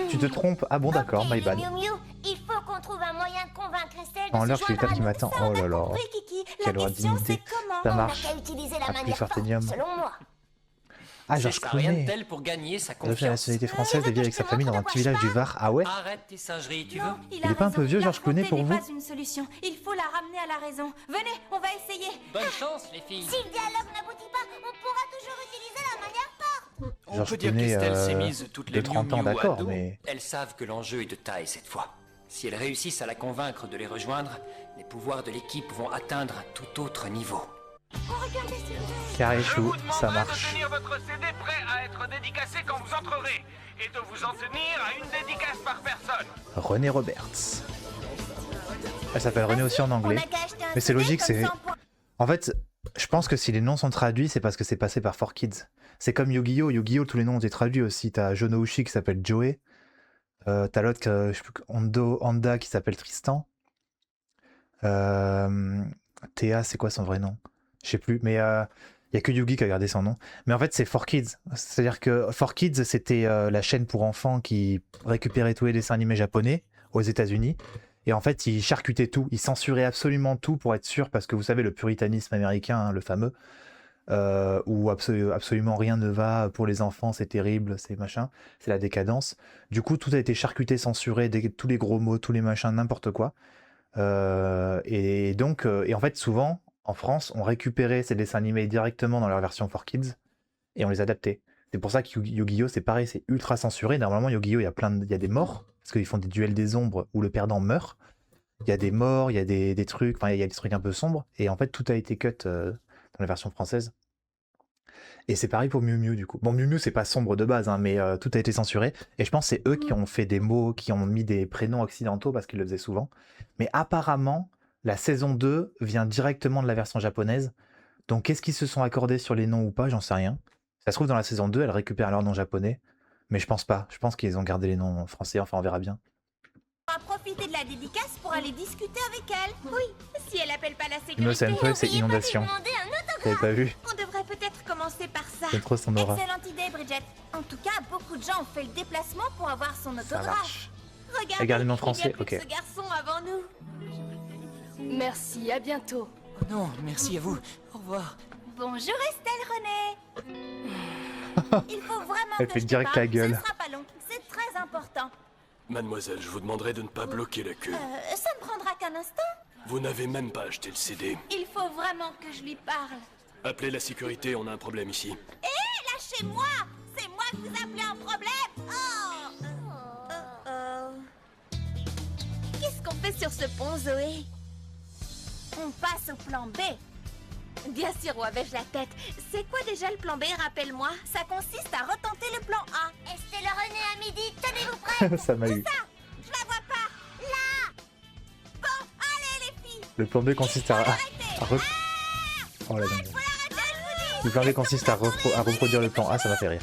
Tu te trompes. Ah bon, d'accord, my bad. Miu Miu, il faut qu'on trouve un moyen de convaincre Estelle de En se l'heure, c'est joindre l'étape à qui nous. m'attend. Oh là là. Oui, Kiki. Quelle La aura question, c'est dignité. comment? Ça On n'a marche. qu'à utiliser la Appris manière forte, Fortenium. selon moi. Ah, C'est Georges ça, rien de Clooney. tel pour gagner sa Il a fait la confiance. nationalité française et vit avec sa famille dans un petit village du Var. Ah ouais? Arrête tes singeries, tu veux? Il est pas un peu vieux, Georges Clooney, pour vous? n'est pas une solution. Il faut la ramener à la raison. Venez, on va essayer. Bonne chance, les filles. Si le dialogue n'aboutit pas, on pourra toujours utiliser la manière forte. On Georges peut dire Clooney, qu'Estelle s'est mise toutes de les 30 ans, Miu Miu à d'accord, dos. mais... Elles savent que l'enjeu est de taille cette fois. Si elles réussissent à la convaincre de les rejoindre, les pouvoirs de l'équipe vont atteindre un tout autre niveau. Carré Je chou, vous ça demanderai de marche. tenir votre CD prêt à être dédicacé quand vous entrerez et de vous en tenir à une dédicace par personne. René Roberts. Elle s'appelle René aussi en anglais. Mais c'est logique, c'est... En fait, je pense que si les noms sont traduits, c'est parce que c'est passé par 4Kids. C'est comme Yu-Gi-Oh! Yu-Gi-Oh! Tous les noms ont été traduits aussi. T'as Jonouchi qui s'appelle Joey. T'as l'autre, je sais plus, Honda qui s'appelle Tristan. Théa, c'est quoi son vrai nom? Je sais plus, mais il y a que Yugi qui a gardé son nom. Mais en fait, c'est 4Kids. C'est-à-dire que 4Kids, c'était la chaîne pour enfants qui récupérait tous les dessins animés japonais aux États-Unis. Et en fait, ils charcutaient tout. Ils censuraient absolument tout pour être sûr, parce que vous savez, le puritanisme américain, hein, le fameux, où absolument rien ne va pour les enfants, c'est terrible, c'est machin, c'est la décadence. Du coup, tout a été charcuté, censuré, tous les gros mots, tous les machins, n'importe quoi. Et donc, et en fait, souvent, en France, on récupérait ces dessins animés directement dans leur version 4Kids et on les adaptait. C'est pour ça que Yu-Gi-Oh! C'est pareil, c'est ultra censuré. Normalement, Yu-Gi-Oh! Il y a des morts, parce qu'ils font des duels des ombres où le perdant meurt. Il y a des morts, il y a des trucs, enfin, il y a des trucs un peu sombres. Et en fait, tout a été cut dans la version française. Et c'est pareil pour Miu Miu, du coup. Bon, Miu Miu, c'est pas sombre de base, hein, mais tout a été censuré. Et je pense que c'est eux qui ont fait des mots, qui ont mis des prénoms occidentaux, parce qu'ils le faisaient souvent. Mais apparemment, la saison 2 vient directement de la version japonaise. Donc, qu'est-ce qu'ils se sont accordés sur les noms ou pas? J'en sais rien. Ça se trouve, dans la saison 2, elles récupèrent leurs noms japonais. Mais je pense pas. Je pense qu'ils ont gardé les noms français. Enfin, on verra bien. On va profiter de la dédicace pour aller discuter avec elle. Oui, si elle appelle pas la sécurité. Innocent Peu, c'est inondation. T'avais pas vu? On devrait peut-être commencer par ça. C'est trop son aura. Excellente idée, Bridget. En tout cas, beaucoup de gens ont fait le déplacement pour avoir son autographe. marche. Regardez, Regardez le nom il y a français, plus que ok. ce garçon avant nous. Merci, à bientôt. Oh non, merci à vous. Au revoir. Bonjour Estelle René. Il faut vraiment Elle que fait je te direct parle. la gueule. Ce sera pas long, c'est très important. Mademoiselle, je vous demanderai de ne pas bloquer la queue. Ça ne prendra qu'un instant. Vous n'avez même pas acheté le CD. Il faut vraiment que je lui parle. Appelez la sécurité, on a un problème ici. Hé, lâchez-moi. C'est moi que vous appelez un problème. Qu'est-ce qu'on fait sur ce pont, Zoé? On passe au plan B. Bien sûr, où avais-je la tête? C'est quoi déjà le plan B, rappelle-moi? Ça consiste à retenter le plan A. Estelle René à midi, tenez-vous prêts. Ça m'a eu. Je la vois pas. Là, Le plan B consiste Oh la dingue. Le plan B consiste à reproduire le plan A, ça m'a fait rire.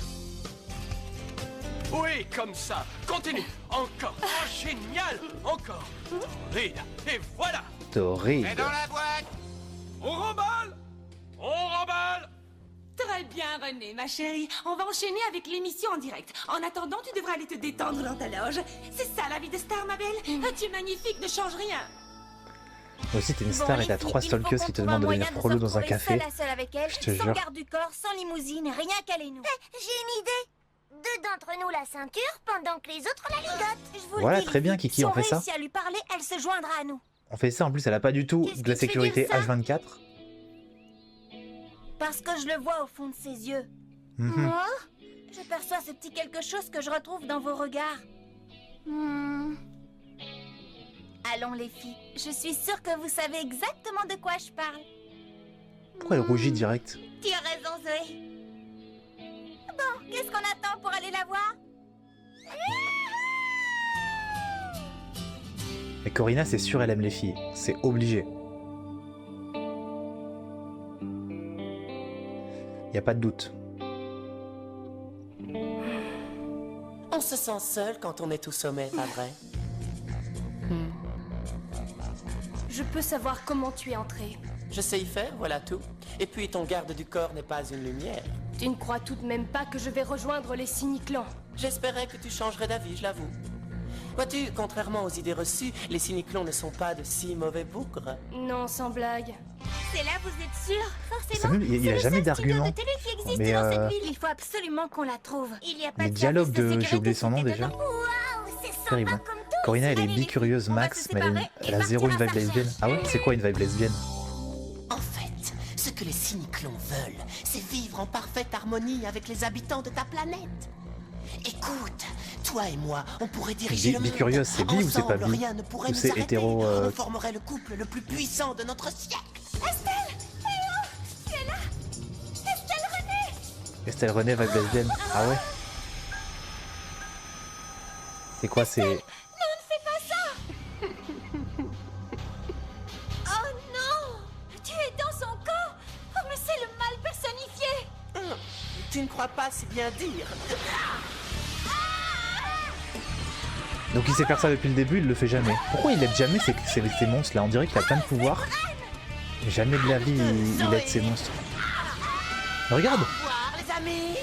Oui, comme ça. Continue. Encore. Oh, génial. Encore. Torride. Et voilà. Torride. Et dans la boîte. On remballe. On remballe. Très bien, René, ma chérie. On va enchaîner avec l'émission en direct. En attendant, tu devrais aller te détendre dans ta loge. C'est ça, la vie de star, ma belle. Tu es magnifique, ne change rien. Moi aussi, t'es une star et t'as 3 stalkers qui te demandent de devenir prolo dans un café. Seul avec elle, Je te sans jure. garde du corps, sans limousine, rien qu'elle et nous. J'ai une idée. 2 d'entre nous la ceinture, pendant que les autres la ligotent. Je vous Voilà, le dis, très bien, les filles, Kiki, on si fait ça. réussit à lui parler, elle se joindra à nous. On fait ça, en plus, elle a pas du tout Qu'est-ce de la qui te fait sécurité dire ça H24. Parce que je le vois au fond de ses yeux. Mhm. Moi, je perçois ce petit quelque chose que je retrouve dans vos regards. Allons les filles, je suis sûre que vous savez exactement de quoi je parle. Pourquoi elle rougit direct? Tu as raison, Zoé. Bon, qu'est-ce qu'on attend pour aller la voir? Et Corina, c'est sûr, elle aime les filles. C'est obligé. Y a pas de doute. On se sent seul quand on est au sommet, pas vrai? Je peux savoir comment tu es entré. Je sais y faire, voilà tout. Et puis ton garde du corps n'est pas une lumière. Tu ne crois tout de même pas que je vais rejoindre les Cyniclans? J'espérais que tu changerais d'avis, je l'avoue. Vois-tu, contrairement aux idées reçues, les cyniclons ne sont pas de si mauvais bougres. Non, sans blague. C'est là, vous êtes sûr? Ça Forcément. me- il a C'est jamais le seul studio d'argument. de télé qui existe Mais, dans cette ville. Il faut absolument qu'on la trouve. Il y a pas Les de dialogues service de... sécurité J'ai oublié son nom qui fait déjà. dedans. Waouh, c'est sympa Terrible. comme tout. Corina, elle est Allez, les bicurieuse filles, on va max, se mais séparer elle a et zéro une partir à vibe sa lesbienne. recherche. Ah ouais? C'est quoi une vibe lesbienne? En fait, ce que les cyniclons veulent, c'est vivre en parfaite harmonie avec les habitants de ta planète. Écoute, toi et moi, on pourrait diriger le monde. Bicurieuse, c'est bi ou c'est pas Ensemble, bi? rien ne pourrait Ou nous c'est arrêter. hétéro On formerait le couple le plus puissant de notre siècle. Tu es là. Estelle René. Estelle René, vibe lesbienne. Ah ouais? C'est quoi, c'est... Non, ne fais pas ça. Oh non. Tu es dans son corps. Oh, mais c'est le mal personnifié. Tu ne crois pas si bien dire. Donc il sait faire ça depuis le début, il le fait jamais. Pourquoi il aide jamais ces monstres là? On dirait qu'il a plein de pouvoirs. Mais jamais de la vie il aide ces monstres. Regarde! Voir les amis.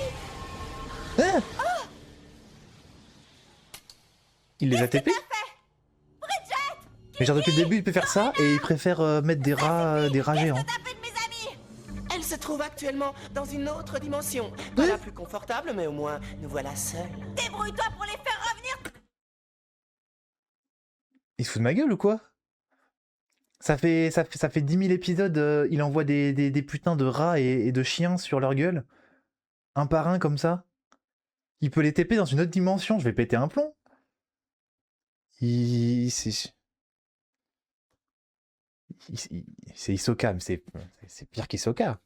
Hein? Il les a TP? Mais genre depuis le début il peut faire ça et il préfère mettre des rats géants. Elle se trouve actuellement dans une autre dimension. Pas la plus confortable, mais au moins nous voilà seuls. Débrouille-toi pour les faire revenir. Il se fout de ma gueule ou quoi? Ça fait 10 000 épisodes, il envoie des putains de rats et de chiens sur leur gueule. Un par un comme ça. Il peut les TP dans une autre dimension, je vais péter un plomb. C'est Hisoka, mais c'est pire qu'Hisoka.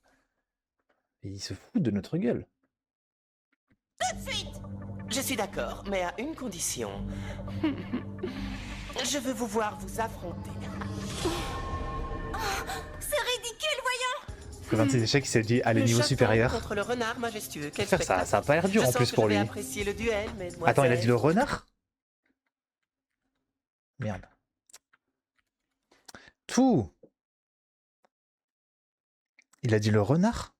Et il se fout de notre gueule. Tout de suite. Je suis d'accord, mais à une condition. Je veux vous voir vous affronter. C'est ridicule, voyons. Le 26 échecs, il s'est dit, allez, Le niveau chaton supérieur. contre le renard majestueux. Quel Faire ça, spectacle. ça a pas l'air dur Je en sens plus que pour je vais lui. apprécier le duel, mesdemoiselles. Attends, il a dit le renard? Merde. Tout. Il a dit le renard?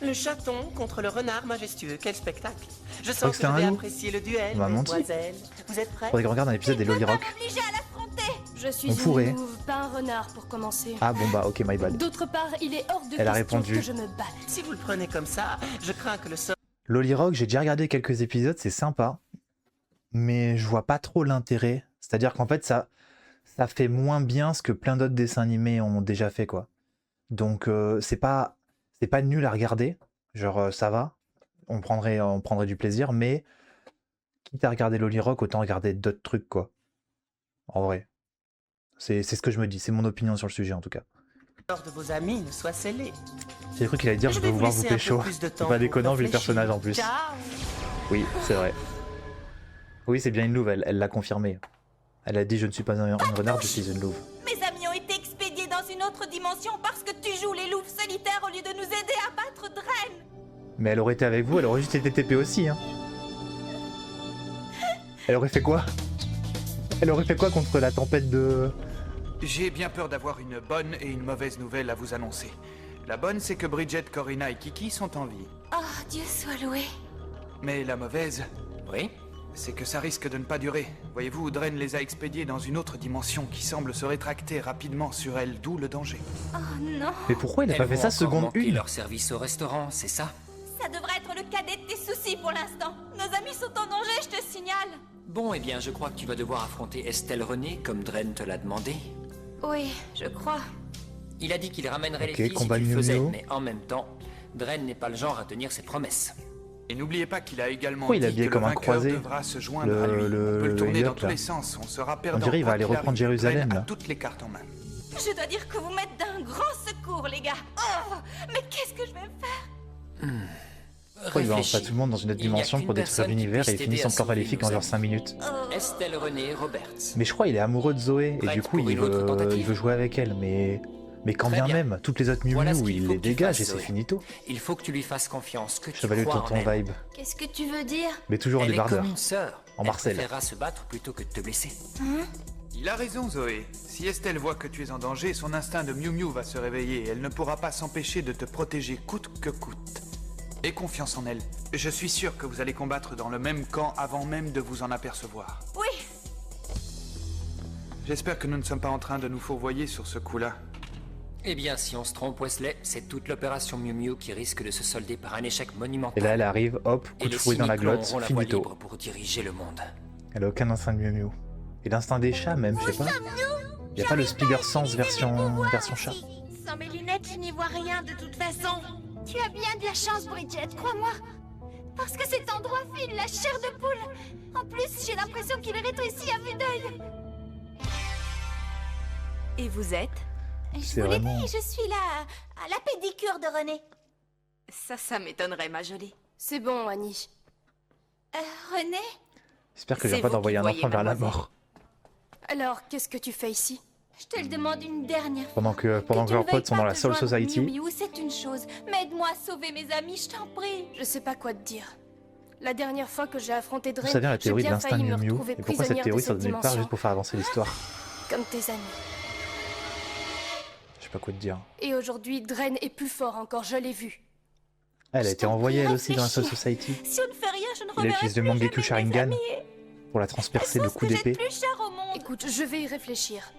Le chaton contre le renard majestueux. Quel spectacle. Je crois sens que que c'était je un vais loup. apprécier le duel, On m'a menti. mesdemoiselles. Vous êtes prêts? Faudrait qu'on regarde un épisode des Lolly Rock. Obligé à l'affronter. Je suis On pourrait. une louve, pas un renard pour commencer. Ah bon bah ok, my bad. D'autre part, il est hors de Elle a question répondu. que je me batte. Si vous le prenez comme ça, je crains que le sort... Lolly Rock, j'ai déjà regardé quelques épisodes, c'est sympa. Mais je vois pas trop l'intérêt. C'est-à-dire qu'en fait, ça fait moins bien ce que plein d'autres dessins animés ont déjà fait, quoi. Donc c'est pas nul à regarder. Genre ça va. On prendrait du plaisir, mais quitte à regarder Lolly Rock, autant regarder d'autres trucs, quoi. En vrai. C'est ce que je me dis, c'est mon opinion sur le sujet en tout cas. de vos amis ne soit scellé. J'ai cru qu'il allait dire je Je veux vais vous vous voir vous laisser un peu pécho. plus de C'est temps pas pour déconnant vu le réfléchir. personnage en plus. Ciao. Oui, c'est vrai. Oui, c'est bien une louve, elle l'a confirmé. Elle a dit je ne suis pas un renard, je suis une louve. Mes amis ont été expulsés autre dimension parce que tu joues les loups solitaires au lieu de nous aider à battre Dren. Mais elle aurait été avec vous, elle aurait juste été TP aussi, hein. Elle aurait fait quoi? Elle aurait fait quoi contre la tempête de... J'ai bien peur d'avoir une bonne et une mauvaise nouvelle à vous annoncer. La bonne, c'est que Bridget, Corina et Kiki sont en vie. Oh, Dieu soit loué. Mais la mauvaise... Oui? C'est que ça risque de ne pas durer. Voyez-vous, Dren les a expédiés dans une autre dimension qui semble se rétracter rapidement sur elle, d'où le danger. Oh non. Mais pourquoi il a pas fait ça seconde une? leur service au restaurant, c'est ça? Ça devrait être le cadet de tes soucis pour l'instant. Nos amis sont en danger, je te signale. Bon, eh bien, je crois que tu vas devoir affronter Estelle René, comme Dren te l'a demandé. Oui, je crois. Il a dit qu'il ramènerait Ok, les filles si combat tu le faisais, Miu Miu. mais en même temps, Dren n'est pas le genre à tenir ses promesses. Et n'oubliez pas qu'il a également Pourquoi il est dit habillé que comme le un vainqueur croisé, devra se joindre à lui. On peut le tourner dans tous les sens, on sera perdant. On dirait il va quoi aller qu'il reprendre arrive. Jérusalem, Dren a là. toutes les cartes en main. Je dois dire que vous m'êtes d'un grand secours, les gars. Oh, mais qu'est-ce que je vais faire? Pourquoi il va lancer tout le monde dans une autre dimension pour détruire l'univers et il finit son plan maléfique en genre 5 minutes? Estelle René Roberts. Mais je crois qu'il est amoureux de Zoé et du coup il veut jouer avec elle, mais quand Très bien bien. même, toutes les autres Miu Voilà ce Miu, qu'il il faut les que tu dégage et fasses, c'est Zoé. finito. Il faut que tu lui fasses confiance, que tu Chevalier crois en tonton elle. vibe. Qu'est-ce que tu veux dire? Mais toujours en Elle est débardeur. comme une sœur. En Elle Marcel. préférera se battre plutôt que de te blesser. Il a raison, Zoé. Si Estelle voit que tu es en danger, son instinct de Miu Miu va se réveiller et elle ne pourra pas s'empêcher de te protéger coûte que coûte. Aie confiance en elle. Je suis sûr que vous allez combattre dans le même camp avant même de vous en apercevoir. Oui. J'espère que nous ne sommes pas en train de nous fourvoyer sur ce coup-là. Eh bien, si on se trompe, Wesley, c'est toute l'opération Miu Miu qui risque de se solder par un échec Et monumental. là elle arrive, hop, coup Et de les fouet dans la cyniques glotte, auront la voie finito. libre pour diriger le monde. Elle a aucun instinct de Miu Miu. Et l'instinct des chats même, je sais pas. Y a pas le Spider Sense version chat. Sans mes lunettes, je n'y vois rien de toute façon. Tu as bien de la chance, Bridget, crois-moi. Parce que cet endroit file la chair de poule. En plus, j'ai l'impression qu'il rétrécit à vue d'œil. Et vous êtes? Je C'est vous l'ai vraiment- dit, je suis là à la pédicure de René. Ça m'étonnerait, ma jolie. C'est bon, Annie. René? J'espère que je C'est viens pas vous d'envoyer qui un voyez, enfant vers la mademoiselle. mort. Alors, qu'est-ce que tu fais ici? Je te le demande une dernière fois. Pendant que tu leurs ne potes sont veuilles dans pas la te Soul joindre Society. Miu Miu, c'est une chose, mais aide-moi à sauver mes amis, je t'en prie. Je sais pas quoi te dire. La dernière fois que j'ai affronté Dren, Vous savez la j'ai théorie de bien l'instinct failli Miu me Miu retrouver et pourquoi cette prisonnière de théorie ça cette donnait part dimension. juste pour faire avancer l'histoire? Comme tes amis. Je sais pas quoi te dire. Et aujourd'hui, Dren est plus fort encore, je l'ai vu. Elle a été envoyée elle aussi dans la Soul Society. Si on ne fait rien, je ne Il reverrai utilise plus le Mangekyou jamais mes Sharingan amis. pour la transpercer de Elles sont coups ce que j'ai de d'épée. plus cher au monde. Écoute, je vais y réfléchir.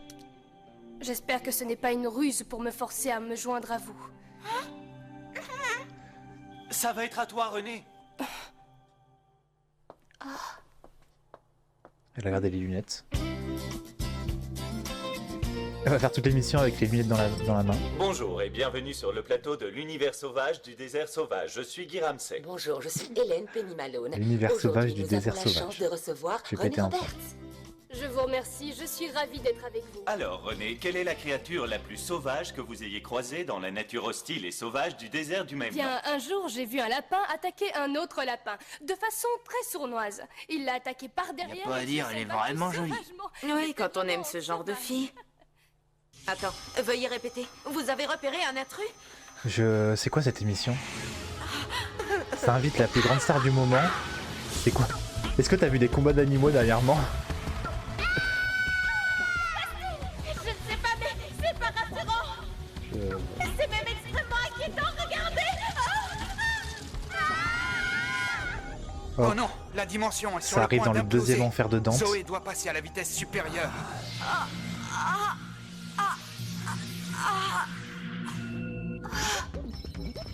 J'espère que ce n'est pas une ruse pour me forcer à me joindre à vous. Ça va être à toi, René. Elle a gardé les lunettes. Elle va faire toute l'émission avec les lunettes dans la main. Bonjour et bienvenue sur le plateau de l'univers sauvage du désert sauvage. Je suis Guy Ramsey. Bonjour, je suis Hélène Penny Malone. L'univers sauvage Aujourd'hui, du nous désert avons la sauvage. chance de recevoir J'ai René pété un plomb. Roberts. Je vous remercie, je suis ravie d'être avec vous. Alors René, quelle est la créature la plus sauvage que vous ayez croisée dans la nature hostile et sauvage du désert du même nom? Bien, un jour, j'ai vu un lapin attaquer un autre lapin, de façon très sournoise. Il l'a attaqué par derrière. pas à et dire, s'est elle est battu vraiment jolie. sauvagement. Oui, quand on aime ce genre de fille. Attends, veuillez répéter. Vous avez repéré un intrus? C'est quoi cette émission? Ça invite la plus grande star du moment. C'est quoi? Est-ce que t'as vu des combats d'animaux dernièrement? Je ne sais pas, mais c'est pas rassurant. C'est même extrêmement inquiétant, regardez. Oh non, la dimension est sur Ça le arrive point dans le d'imploser. deuxième enfer de Dante. Zoé doit passer à la vitesse supérieure.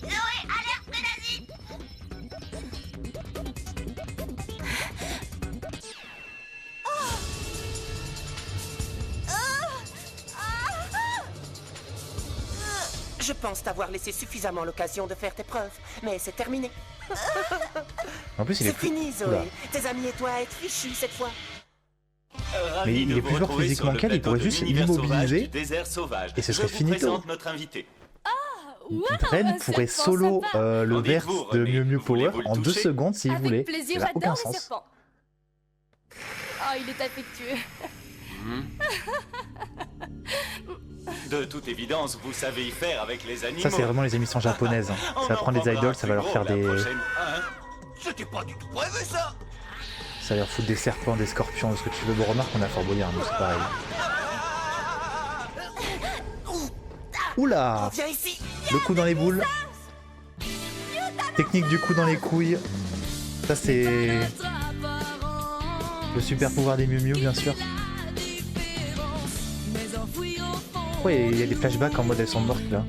Zoé, alerte prédasie. Je pense t'avoir laissé suffisamment l'occasion de faire tes preuves, mais c'est terminé. En plus, il est C'est plus... fini, Oula. Zoé. Tes amis et toi êtes fichus cette fois. Ravi Mais il de est vous plus fort retrouver physiquement sur le qu'elle, il plateau pourrait de juste l'univers sauvage l'immobiliser du désert sauvage. et ce serait Je finito. vous présente notre invité. Dren pourrait solo le Qu'en verse dites-vous, de René? Miu Miu Power Voulez-vous le en 2 toucher? secondes s'il Avec voulait. plaisir, Ça n'a aucun j'adore les sens. serpents. Oh, il est affectueux. De toute évidence, vous savez y faire avec les animaux. Ça, c'est vraiment les émissions japonaises. Hein. Ça va prendre des idoles, ça va leur faire des... C'était pas du tout prévu, ça. Ça va leur foutre des serpents, des scorpions, ce que tu veux. Bon, remarque, on a Fort Boyard, nous, c'est pareil. Oula! Viens ici. Le coup dans les boules. Technique du coup dans les couilles. Ça, c'est... le super pouvoir des Miu Miu, bien sûr. Ouais, il y a des flashbacks en mode elles sont mortes là.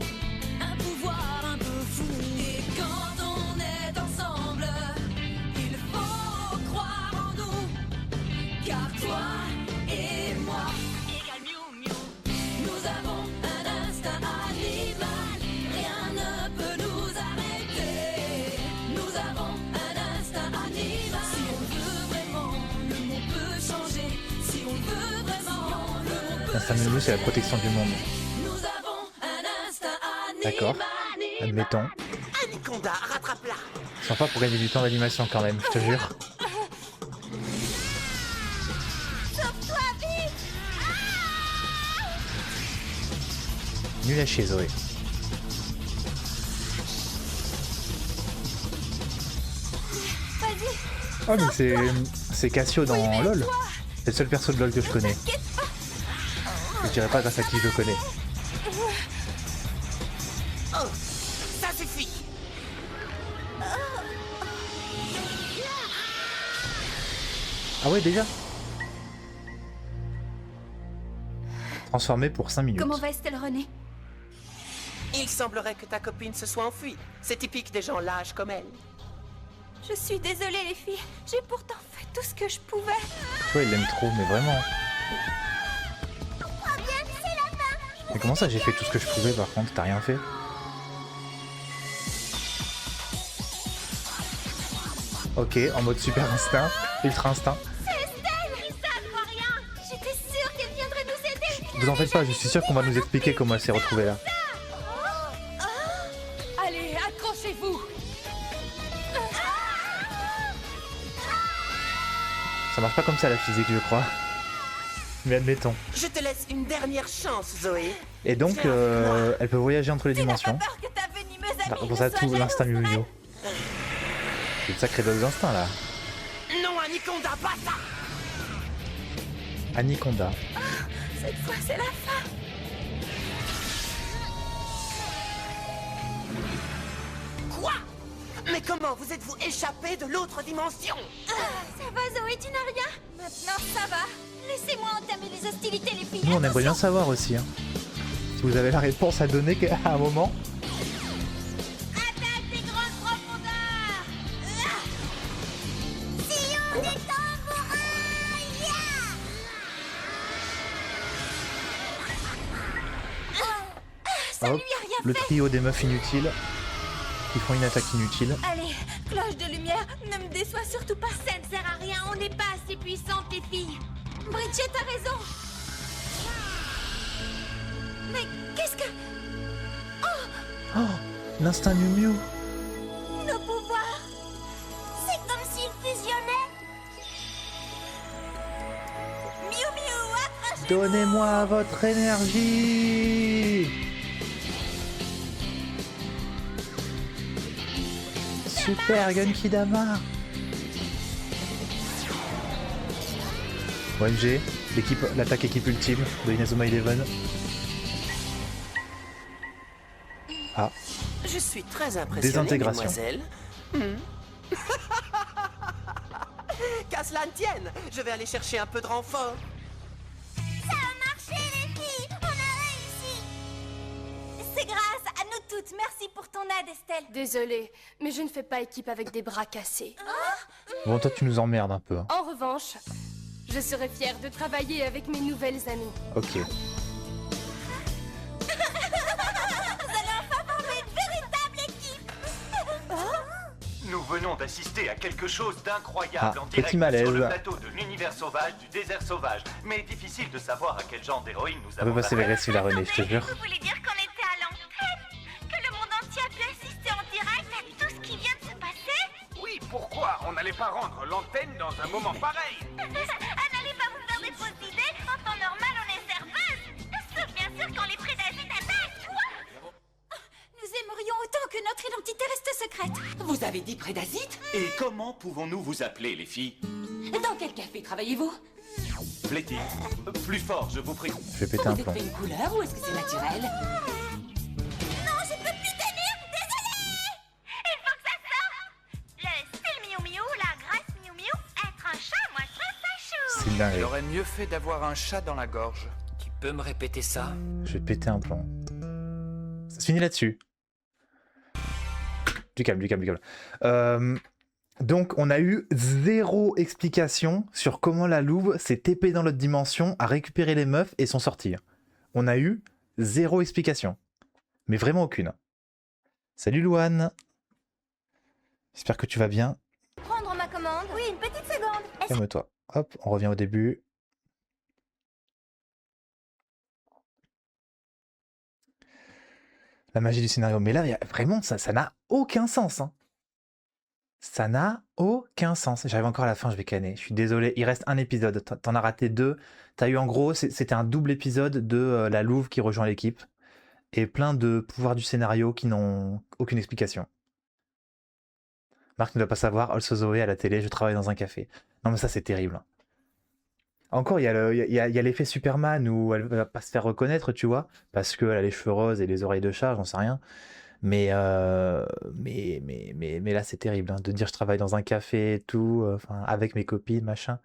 L'instinct Miu Miu, c'est la protection du monde. D'accord, admettons. Anaconda, rattrape-la. Sympa pour gagner du temps d'animation quand même, je te jure. Sauve-toi, vite. Nul à chier, Zoé. Vas-y. Oh mais c'est Cassio dans LoL. C'est le seul perso de LoL que je connais. Je dirais pas grâce à qui je le connais. Oh, ça suffit. Ah ouais, déjà? Transformé pour 5 minutes. Comment va Estelle René? Il semblerait que ta copine se soit enfuie. C'est typique des gens lâches comme elle. Je suis désolée, les filles. J'ai pourtant fait tout ce que je pouvais. Toi, il l'aime trop, mais vraiment. Mais comment ça, j'ai fait tout ce que je pouvais, par contre? T'as rien fait? Ok, en mode super instinct, ultra instinct. C'est Estelle! Ça ne voit rien! J'étais sûre qu'elle viendrait nous aider! Vous en faites pas, je suis sûr qu'on va nous expliquer comment elle s'est retrouvée là. Allez, accrochez-vous. Ça marche pas comme ça la physique, je crois. Mais admettons. Je te laisse une dernière chance, Zoé. Et donc, elle peut voyager entre les dimensions. Pour ça, tout l'instinct Miu Miu. C'est de sacrés deux instincts là. Non, Anaconda, pas ça. Anaconda. Cette fois, c'est la fin! Quoi? Mais comment vous êtes-vous échappé de l'autre dimension? Ça va, Zoé, tu n'as rien? Maintenant, ça va. Laissez-moi entamer les hostilités, les filles. Nous, on aimerait bien savoir aussi. Hein. Si vous avez la réponse à donner à un moment. Attaque des grandes profondeurs! Sillon des tambourins! Ça Hop, lui a rien le fait! trio des meufs inutiles qui font une attaque inutile. Allez, cloche de lumière, ne me déçois surtout pas. Ça ne sert à rien, on n'est pas assez puissantes, les filles. Bridget a raison. Mais qu'est-ce que... Oh, l'instinct Miu Miu. Nos pouvoirs! C'est comme s'ils fusionnaient! Miu Miu, approchez-vous! Donnez-moi votre énergie. Super Genkidama. OMG, l'attaque équipe ultime de Inazuma Eleven. Ah. Je suis très impressionné, Désintégration. mademoiselle. Qu'à cela ne tienne, je vais aller chercher un peu de renfort. Ça a marché, les filles! On a réussi! C'est grâce à nous toutes. Merci pour ton aide, Estelle. Désolée, mais je ne fais pas équipe avec des bras cassés. Bon, toi tu nous emmerdes un peu. Hein. En revanche, je serais fière de travailler avec mes nouvelles amies. Ok. Vous allez enfin former une véritable équipe. Nous venons d'assister à quelque chose d'incroyable Ah, en direct petit malaise. sur le plateau de l'univers sauvage du désert sauvage. Mais difficile de savoir à quel genre d'héroïne nous On peut avons passer les affaire. récits la René, je te jure. Vous voulez dire qu'on était à l'antenne? Que le monde entier a pu assister en direct à tout ce qui vient de se passer? Oui, pourquoi on n'allait pas rendre l'antenne dans un moment pareil? N'allez pas vous faire des fausses idées. En temps normal, on est serveuse. Sauf bien sûr quand les prédateurs secrète. Vous avez dit Prédazite? Et comment pouvons-nous vous appeler, les filles? Dans quel café travaillez-vous? Plaît-il? Plus fort, je vous prie. Je vais péter un Vous plomb. êtes fait une couleur ou est-ce que c'est naturel? Non, je peux plus tenir. Désolée. Il faut que ça sorte. Le style Miu Miu, la grâce Miu Miu, être un chat, moi je trouve ça chou. C'est dingue. Il aurait mieux fait d'avoir un chat dans la gorge. Tu peux me répéter ça? Je vais péter un plomb. Ça se finit là-dessus. Du calme, du calme, du calme. Donc, on a eu 0 explication sur comment la louve s'est TP dans l'autre dimension, a récupéré les meufs et sont sortis. On a eu 0 explication. Mais vraiment aucune. Salut Louane. J'espère que tu vas bien. Prendre ma commande? Oui, une petite seconde. Calme-toi. Hop, on revient au début. La magie du scénario. Mais là, vraiment, ça n'a aucun sens. Hein. Ça n'a aucun sens. J'arrive encore à la fin, je vais canner. Je suis désolé, il reste un épisode. T'en as raté 2. T'as eu en gros, c'était un double épisode de la louve qui rejoint l'équipe. Et plein de pouvoirs du scénario qui n'ont aucune explication. Marc ne doit pas savoir, also Zoé à la télé, je travaille dans un café. Non mais ça c'est terrible. Hein. Encore, il y a l'effet Superman où elle va pas se faire reconnaître, tu vois, parce qu'elle a les cheveux roses et les oreilles de chat, j'en sais rien. Mais là, c'est terrible, hein, de dire je travaille dans un café et tout, avec mes copines, machin.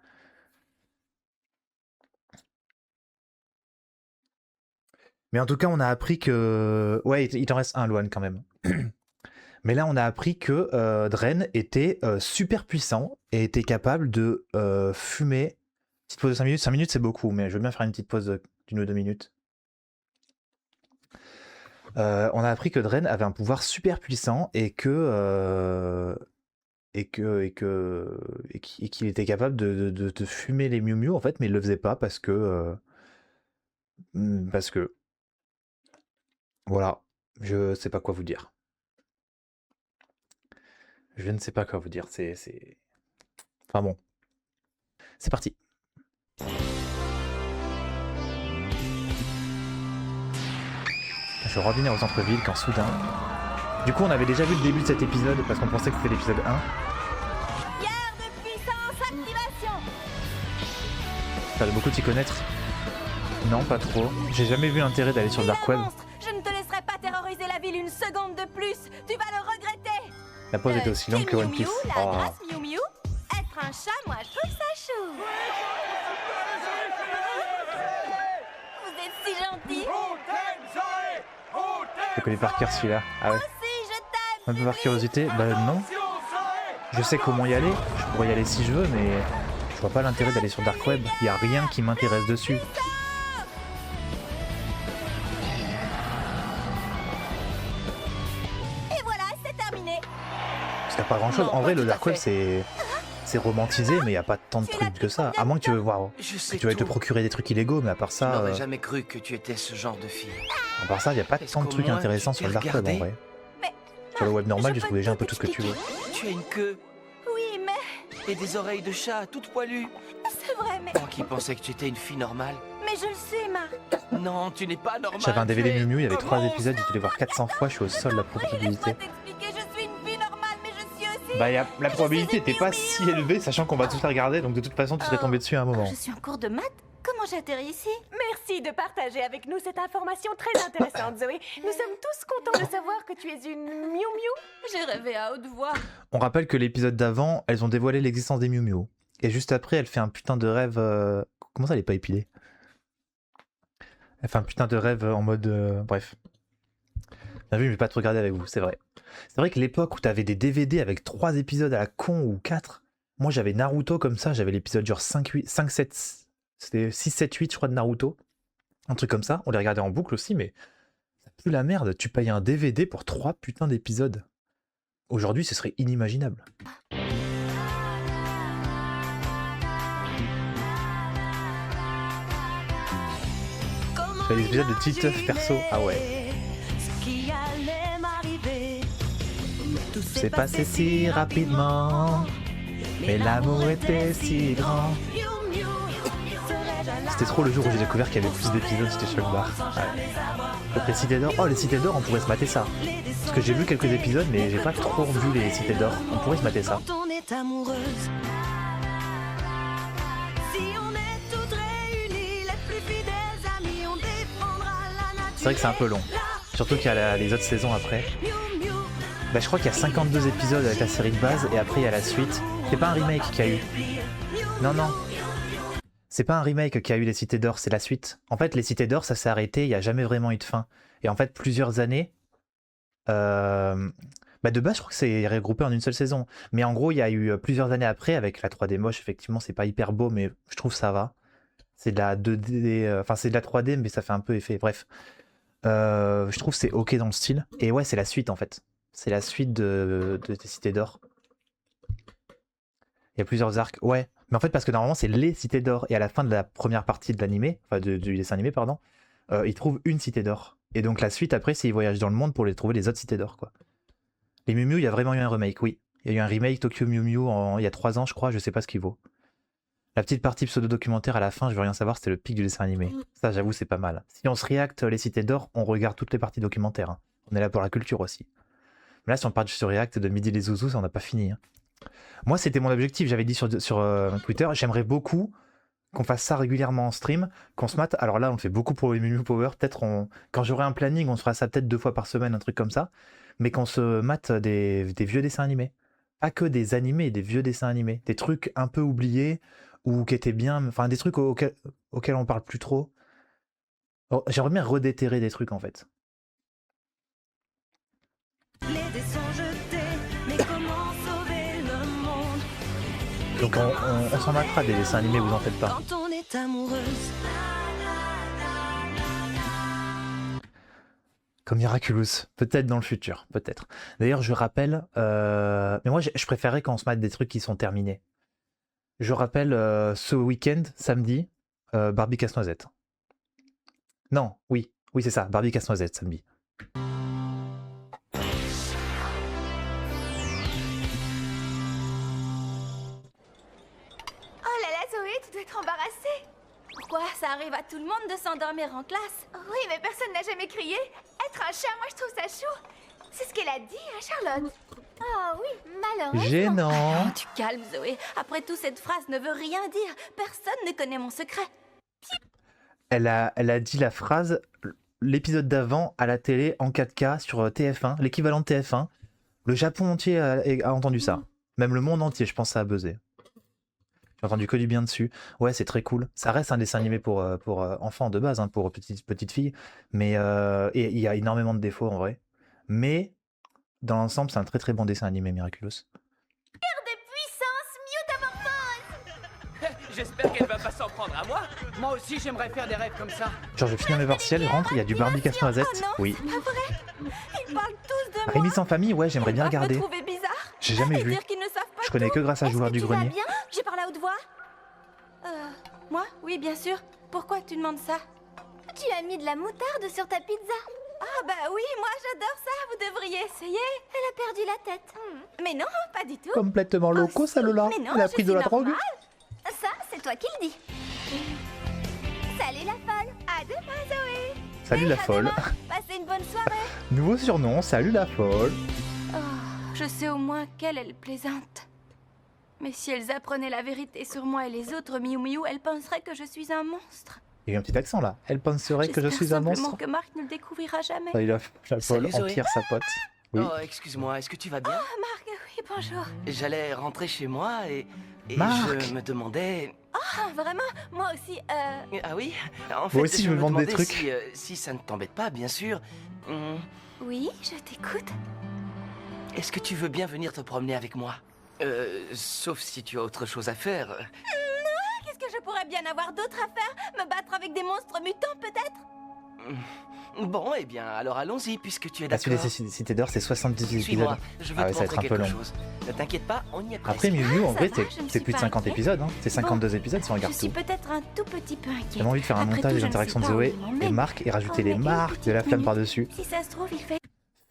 Mais en tout cas, on a appris que... Ouais, il t'en reste un, Luan, quand même. Mais là, on a appris que Dren était super puissant et était capable de fumer... Petite pause de 5 minutes. 5 minutes, c'est beaucoup, mais je veux bien faire une petite pause d'1 ou 2 minutes. On a appris que Dren avait un pouvoir super puissant et qu'il était capable de fumer les Miu Miu, en fait, mais il le faisait pas parce que... Voilà, je sais pas quoi vous dire. Je ne sais pas quoi vous dire, c'est... Enfin bon. C'est parti. Je reviens au centre-ville quand soudain... Du coup, on avait déjà vu le début de cet épisode parce qu'on pensait que c'était l'épisode 1. Garde de puissance, activation. T'as beaucoup t'y connaître? Non, pas trop. J'ai jamais vu l'intérêt d'aller sur le Dark Web. Je ne te laisserai pas terroriser la ville une seconde de plus. Tu vas le regretter. La pause était aussi longue que One Piece. La Oh. grâce Miu Miu, être un chat, moi je trouve ça chou. Vous êtes si gentil. Je connais par cœur celui-là. Ah ouais. Un peu par curiosité? Bah non. Je sais comment y aller. Je pourrais y aller si je veux, mais je vois pas l'intérêt d'aller sur Dark Web. Il y a rien qui m'intéresse dessus. Et voilà, c'est terminé. Parce qu'il n'y a pas grand chose. En vrai, le Dark Web, c'est romantisé, mais il n'y a pas tant de trucs que ça. À moins que tu veux voir. Que tu vas te procurer des trucs illégaux, mais à part Je ça. n'aurais jamais cru que tu étais ce genre de fille. À part ça, il n'y a pas tant de trucs intéressants sur le Dark Web en vrai. Sur le web normal, tu trouves déjà un peu tout ce que tu veux. Tu as une queue Oui, mais et des oreilles de chat toutes poilues. c'est vrai, mais... Moi qui pensais que tu étais une fille normale. Mais je le sais, Marc. Non, tu n'es pas normale. J'avais un DVD tu es Miu Miu, il y avait un 3 monstre. épisodes, j'ai dû les voir 400 fois, je suis au sol de la probabilité. T'expliquer, je suis une fille normale, mais je suis aussi... Bah, la probabilité n'était pas si élevée, sachant qu'on va tous les regarder, donc de toute façon, tu serais tombé dessus à un moment. Je suis en cours de maths. Comment j'atterris ici? Merci de partager avec nous cette information très intéressante, Zoé. Nous sommes tous contents de savoir que tu es une Miu Miu. J'ai rêvé à haute voix. On rappelle que l'épisode d'avant, elles ont dévoilé l'existence des Miu Miu. Et juste après, elle fait un putain de rêve... Comment ça, elle est pas épilée? Elle fait un putain de rêve en mode... Bref. Bien vu, je vais pas te regarder avec vous, c'est vrai. C'est vrai que l'époque où t'avais des DVD avec 3 épisodes à la con ou 4, moi j'avais Naruto comme ça, j'avais l'épisode genre 5, 7... C'était 6, 7, 8 je crois de Naruto. Un truc comme ça, on les regardait en boucle aussi, mais... Ça pue la merde, tu payes un DVD pour 3 putains d'épisodes. Aujourd'hui, ce serait inimaginable. J'ai des épisodes de Titeuf perso, ah ouais. C'est passé si rapidement, mais l'amour était si grand. C'était trop le jour où j'ai découvert qu'il y avait plus d'épisodes, c'était choc barre. Ouais. Donc les cités d'or, oh les cités d'or, on pourrait se mater ça. Parce que j'ai vu quelques épisodes, mais j'ai pas trop vu les cités d'or. On pourrait se mater ça. Quand on est amoureuse. Si on est toutes réunies, les plus fidèles amis, on défendra la nature. C'est vrai que c'est un peu long. Surtout qu'il y a les autres saisons après. Bah, je crois qu'il y a 52 épisodes avec la série de base et après il y a la suite. C'est pas un remake qu'il y a eu. Non, non. C'est pas un remake qui a eu les cités d'or, c'est la suite. En fait, les cités d'or, ça s'est arrêté, il n'y a jamais vraiment eu de fin. Et en fait, plusieurs années. Bah de base, je crois que c'est regroupé en une seule saison. Mais en gros, il y a eu plusieurs années après, avec la 3D moche, effectivement, c'est pas hyper beau, mais je trouve ça va. C'est de la 2D, enfin, c'est de la 3D, mais ça fait un peu effet. Bref. Je trouve que c'est ok dans le style. Et ouais, c'est la suite en fait. C'est la suite de Cités d'or. Il y a plusieurs arcs. Ouais. Mais en fait, parce que normalement, c'est les Cités d'or. Et à la fin de la première partie de l'animé, enfin du dessin animé, pardon, ils trouvent une Cité d'or. Et donc la suite, après, c'est ils voyagent dans le monde pour les trouver les autres Cités d'or, quoi. Les Miu Miu, il y a vraiment eu un remake, oui. Il y a eu un remake Tokyo Miu Miu il y a 3 ans, je crois, je sais pas ce qu'il vaut. La petite partie pseudo-documentaire à la fin, je veux rien savoir, c'était le pic du dessin animé. Ça, j'avoue, c'est pas mal. Si on se réacte les Cités d'or, on regarde toutes les parties documentaires. Hein. On est là pour la culture aussi. Mais là, si on part sur React de Midi les Zouzous, on n'a pas fini. Hein. Moi, c'était mon objectif. J'avais dit sur Twitter, j'aimerais beaucoup qu'on fasse ça régulièrement en stream, qu'on se mate. Alors là, on le fait beaucoup pour les Miu Miu Power. Peut-être, quand j'aurai un planning, on se fera ça peut-être 2 fois par semaine, un truc comme ça. Mais qu'on se mate des vieux dessins animés. Pas que des animés, des vieux dessins animés. Des trucs un peu oubliés ou qui étaient bien. Enfin, des trucs auxquels on parle plus trop. J'aimerais bien redéterrer des trucs en fait. Les dés sont jetés, mais comment sauver le monde? Donc on s'en matera des dessins animés, vous en faites pas. Quand on est amoureuse. Comme Miraculous, peut-être dans le futur, peut-être. D'ailleurs, je rappelle, mais moi je préférerais quand on se mate des trucs qui sont terminés. Je rappelle ce week-end, samedi, Barbie Casse-Noisette. Non, oui, c'est ça, Barbie Casse-Noisette, samedi. Oh là là, Zoé, tu dois être embarrassée. Pourquoi ça arrive à tout le monde de s'endormir en classe? Oui, mais personne n'a jamais crié. Être un chat, moi je trouve ça chaud. C'est ce qu'elle a dit, hein, Charlotte? Oh oui, malheureusement. Gênant. Oh, tu calmes, Zoé. Après tout, cette phrase ne veut rien dire. Personne ne connaît mon secret. Elle a dit la phrase, l'épisode d'avant, à la télé, en 4K, sur TF1, l'équivalent de TF1. Le Japon entier a entendu ça. Même le monde entier, je pense, ça a buzzé. J'ai entendu que du bien dessus. Ouais, c'est très cool. Ça reste un dessin animé pour enfants de base, hein, pour petites filles. Mais et il y a énormément de défauts en vrai. Mais dans l'ensemble, c'est un très très bon dessin animé, Miraculous. Cœur de puissance, Mutamophone. J'espère qu'elle va pas s'en prendre à moi. Moi aussi, j'aimerais faire des rêves comme ça. Genre, je finis mes partiels, je rentre, il y a du Barbie Casse-Noisette. Oh non, Oui. c'est pas vrai. Ils parlent tous de moi. Rémi sans famille, ouais, j'aimerais bien Ils doivent regarder. me trouver bizarre. J'ai jamais Et vu. dire qu'ils ne savent pas Je connais que grâce à Joueur du Tu vas Grenier. bien? J'ai parlé à haute voix. Moi? Oui, bien sûr. Pourquoi tu demandes ça? Tu as mis de la moutarde sur ta pizza. Ah bah oui, moi j'adore ça. Vous devriez essayer. Elle a perdu la tête. Mais non, pas du tout. Complètement loco, celle-là. Mais non, Elle a je pris de suis la drogue. normale. Ça, c'est toi qui le dis. Salut la folle. À demain, Zoé. Salut la folle. Passez une bonne soirée. Nouveau surnom, salut la folle. Oh, je sais au moins qu'elle est plaisante. Mais si elles apprenaient la vérité sur moi et les autres Miu Miu, elles penseraient que je suis un monstre. Il y a eu un petit accent là. Elle penserait que je suis un Simplement monstre. que Marc ne le découvrira jamais. Salut la folle Salut, Zoé. empire sa pote. Oui. Oh, excuse-moi, est-ce que tu vas bien? Oh, Marc, oui, bonjour. J'allais rentrer chez moi et Marc. je me demandais... Oh, vraiment? Moi aussi, Ah oui? En Moi aussi, je me demande des demandais trucs. si ça ne t'embête pas, bien sûr. Oui, je t'écoute. Est-ce que tu veux bien venir te promener avec moi? Sauf si tu as autre chose à faire. Non, qu'est-ce que je pourrais bien avoir d'autre à faire? Me battre avec des monstres mutants, peut-être? Bon, eh bien, alors allons-y, puisque tu es La d'accord. suite des Cités d'or, c'est 78 épisodes. Suis-moi, je veux Ah ouais, te ça va être montrer un peu quelque long. chose. Ne t'inquiète pas, on y est presque. Après Miu Miu, en ça vrai, va, je ne c'est suis plus de pas 50 inquiète. épisodes. Hein. C'est 52 épisodes si on Je regarde suis tout. peut-être un tout petit peu inquiète. J'avais envie de faire un Après montage tout, des je ne interactions de sais pas où Zoé il et m'emmène. Marc et rajouter les Oh, mais marques de la petite flamme minute. par-dessus. Si ça se trouve, il fait...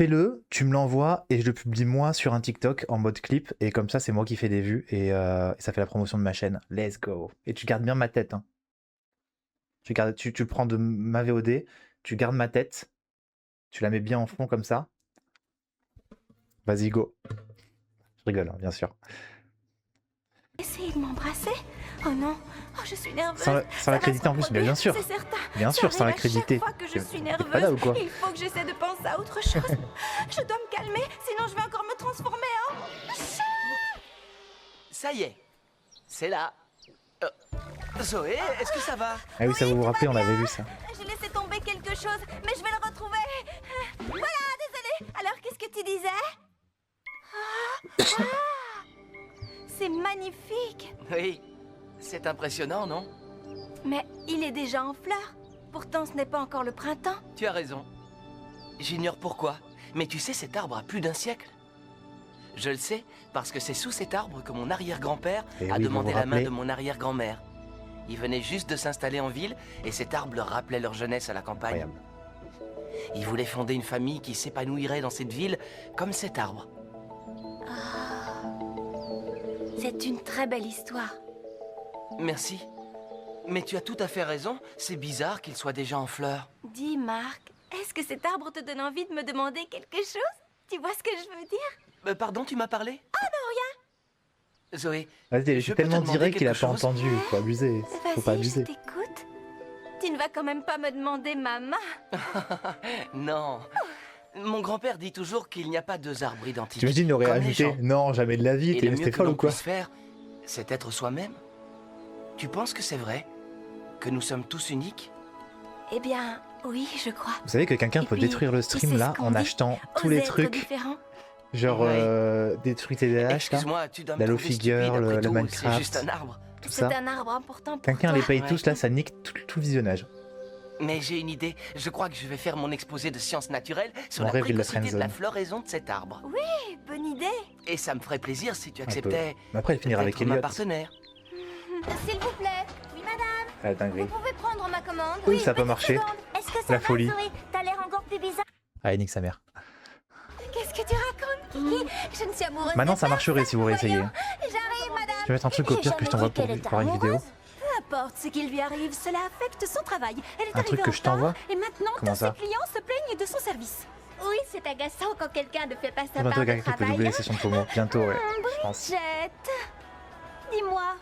Fais-le, tu me l'envoies et je le publie moi sur un TikTok en mode clip et comme ça c'est moi qui fais des vues et ça fait la promotion de ma chaîne. Let's go. Et tu gardes bien ma tête. Hein. Tu le prends de ma VOD, tu gardes ma tête Tu la mets bien en fond comme ça. Vas-y, go. Je rigole, hein, bien sûr. Essayez de m'embrasser? Oh non, oh, je suis nerveuse. Sans l'accréditer en plus, mais bien sûr. C'est certain. Bien sûr, Ça sans arrive à l'accréditer. chaque fois que je suis T'es pas là ou nerveuse, quoi? il faut que j'essaie de penser à autre chose. Je dois me calmer, sinon je vais encore me transformer en... Ça y est, c'est là. Zoé, est-ce que ça va? Ah oui, ça vous rappelez, on avait vu ça. J'ai laissé tomber quelque chose, mais je vais le retrouver. Voilà, désolée. Alors, qu'est-ce que tu disais? C'est magnifique. Oui, c'est impressionnant, non? Mais il est déjà en fleurs. Pourtant, ce n'est pas encore le printemps. Tu as raison. J'ignore pourquoi, mais tu sais, cet arbre a plus d'1 siècle. Je le sais, parce que c'est sous cet arbre que mon arrière-grand-père a demandé la main de mon arrière-grand-mère. Ils venaient juste de s'installer en ville, et cet arbre leur rappelait leur jeunesse à la campagne. Incroyable. Ils voulaient fonder une famille qui s'épanouirait dans cette ville, comme cet arbre. C'est une très belle histoire. Merci. Mais tu as tout à fait raison, c'est bizarre qu'il soit déjà en fleurs. Dis, Marc, est-ce que cet arbre te donne envie de me demander quelque chose? Tu vois ce que je veux dire? Pardon, tu m'as parlé? Oh non, rien. Zoé, Vas-y, je c'est peux te tellement demander direct qu'il a quelque pas chose? entendu. Faut abuser. Faut pas Vas-y, je abuser. t'écoute. Tu ne vas quand même pas me demander ma main? Non. Mon grand-père dit toujours qu'il n'y a pas 2 arbres identiques. T'imagines, il aurait comme les ajouté gens. non, jamais de la vie, Et le mieux t'es que folle l'on ou quoi? puisse faire, c'est être soi-même. Tu penses que c'est vrai? Que nous sommes tous uniques? Eh bien, oui, je crois. Vous savez que quelqu'un Et peut puis, détruire le tu sais stream ce là qu'on en dit, achetant tous oser les être trucs, différent. genre Ouais. des trucs TDH là, Excuse-moi, tu dois me la low trouver figure, stupide, après le tout, Minecraft, c'est juste un arbre. tout C'est ça. un arbre important pour Quelqu'un toi. les paye Ouais. tous là, ça nique tout le visionnage. Mais j'ai une idée. Je crois que je vais faire mon exposé de sciences naturelles sur Mon la rêve, il la précocité de la friendzone. floraison de cet arbre. Oui, bonne idée. Et ça me ferait plaisir si tu Un peu. acceptais Mais après, il finira avec d'être ma Elliot. partenaire. S'il vous plaît. Oui, madame. Ah, la dinguerie. Vous pouvez prendre ma commande? Oui, ça a pas marché. Est-ce que ça La va, folie. Zoé? T'as l'air encore plus bizarre. Ah, nique sa mère. Qu'est-ce que tu racontes, Kiki? Je ne suis amoureuse Maintenant, de ça marcherait si vous réessayez. Voyons. J'arrive, madame. Je vais mettre un truc au pire que je t'envoie pour une vidéo. Peu importe ce qui lui arrive, cela affecte son travail. Elle est Un truc arrivée que en je t'envoie? retard et maintenant Comment tous ça? ses clients se plaignent de son service. Oui, c'est agaçant quand quelqu'un ne fait pas sa Bientôt, part de quelqu'un qui peut travail. doubler les sessions de promo. Bientôt, ouais. Je pense. Jette. Dis-moi,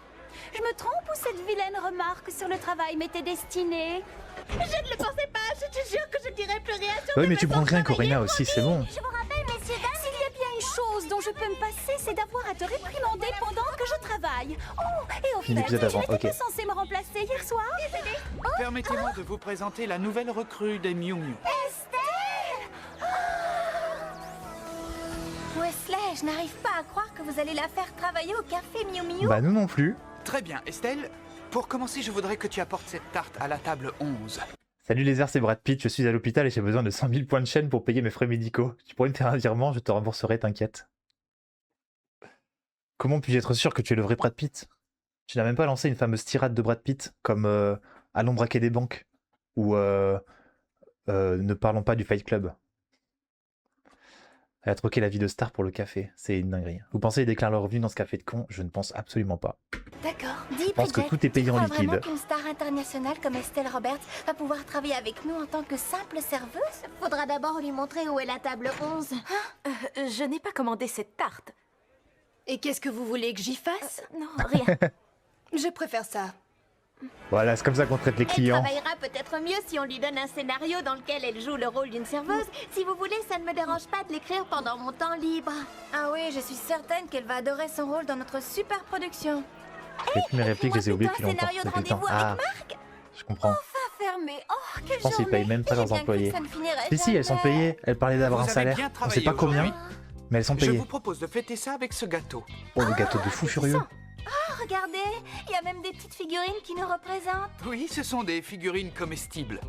je me trompe ou cette vilaine remarque sur le travail m'était destinée? Je ne le pensais pas. Je te jure que je ne dirai plus rien sur Oui, tes mais tu façons prends de rien, travailler, Corinna aussi, c'est bon. Je vous rappelle, messieurs, dames. S'il y a bien une chose dont je peux me passer, c'est d'avoir à te réprimander pendant que je travaille. Oh, et au Fini fait, l'épisode je avant, n'étais ok. pas censée me remplacer hier soir. Permettez-moi de vous présenter la nouvelle recrue des Miu Miu. Wesley, je n'arrive pas à croire que vous allez la faire travailler au café Miu Miu. Bah, nous non plus. Très bien, Estelle. Pour commencer, je voudrais que tu apportes cette tarte à la table 11. Salut les airs, c'est Brad Pitt, je suis à l'hôpital et j'ai besoin de 100 000 points de chaîne pour payer mes frais médicaux. Tu pourrais me faire un virement, je te rembourserai, t'inquiète. Comment puis-je être sûr que tu es le vrai Brad Pitt? Tu n'as même pas lancé une fameuse tirade de Brad Pitt, comme allons braquer des banques, ou ne parlons pas du Fight Club. Elle a troqué la vie de star pour le café, c'est une dinguerie. Vous pensez qu'ils déclarent leur revenu dans ce café de con? Je ne pense absolument pas. D'accord. Dis, Je pense que Bridget, tout est payé tu en crois liquide. vraiment qu'une star internationale comme Estelle Roberts va pouvoir travailler avec nous en tant que simple serveuse? Faudra d'abord lui montrer où est la table 11. Je n'ai pas commandé cette tarte. Et qu'est-ce que vous voulez que j'y fasse? Non, rien. Je préfère ça. Voilà, c'est comme ça qu'on traite les Elle clients. travaillera peut-être mieux si on lui donne un scénario dans lequel elle joue le rôle d'une serveuse. Si vous voulez, ça ne me dérange pas de l'écrire pendant mon temps libre. Ah oui, je suis certaine qu'elle va adorer son rôle dans notre super production. Toutes mes répliques, je les ai oubliées depuis un longtemps. scénario de Depuis le temps. rendez-vous avec Ah, je comprends. Enfin fermé. Oh, quelle Je pense qu'ils journée. payent même pas leurs J'ai bien cru que employés. ça ne finirait Si, si, elles sont jamais. payées. Elles parlaient d'avoir un Vous avez salaire. bien On sait travaillé pas combien, aujourd'hui. mais elles sont Je payées. vous propose de fêter ça avec ce gâteau. Oh, le gâteau de fou furieux. Oh, regardez, il y a même des petites figurines qui nous représentent. Oui, ce sont des figurines comestibles.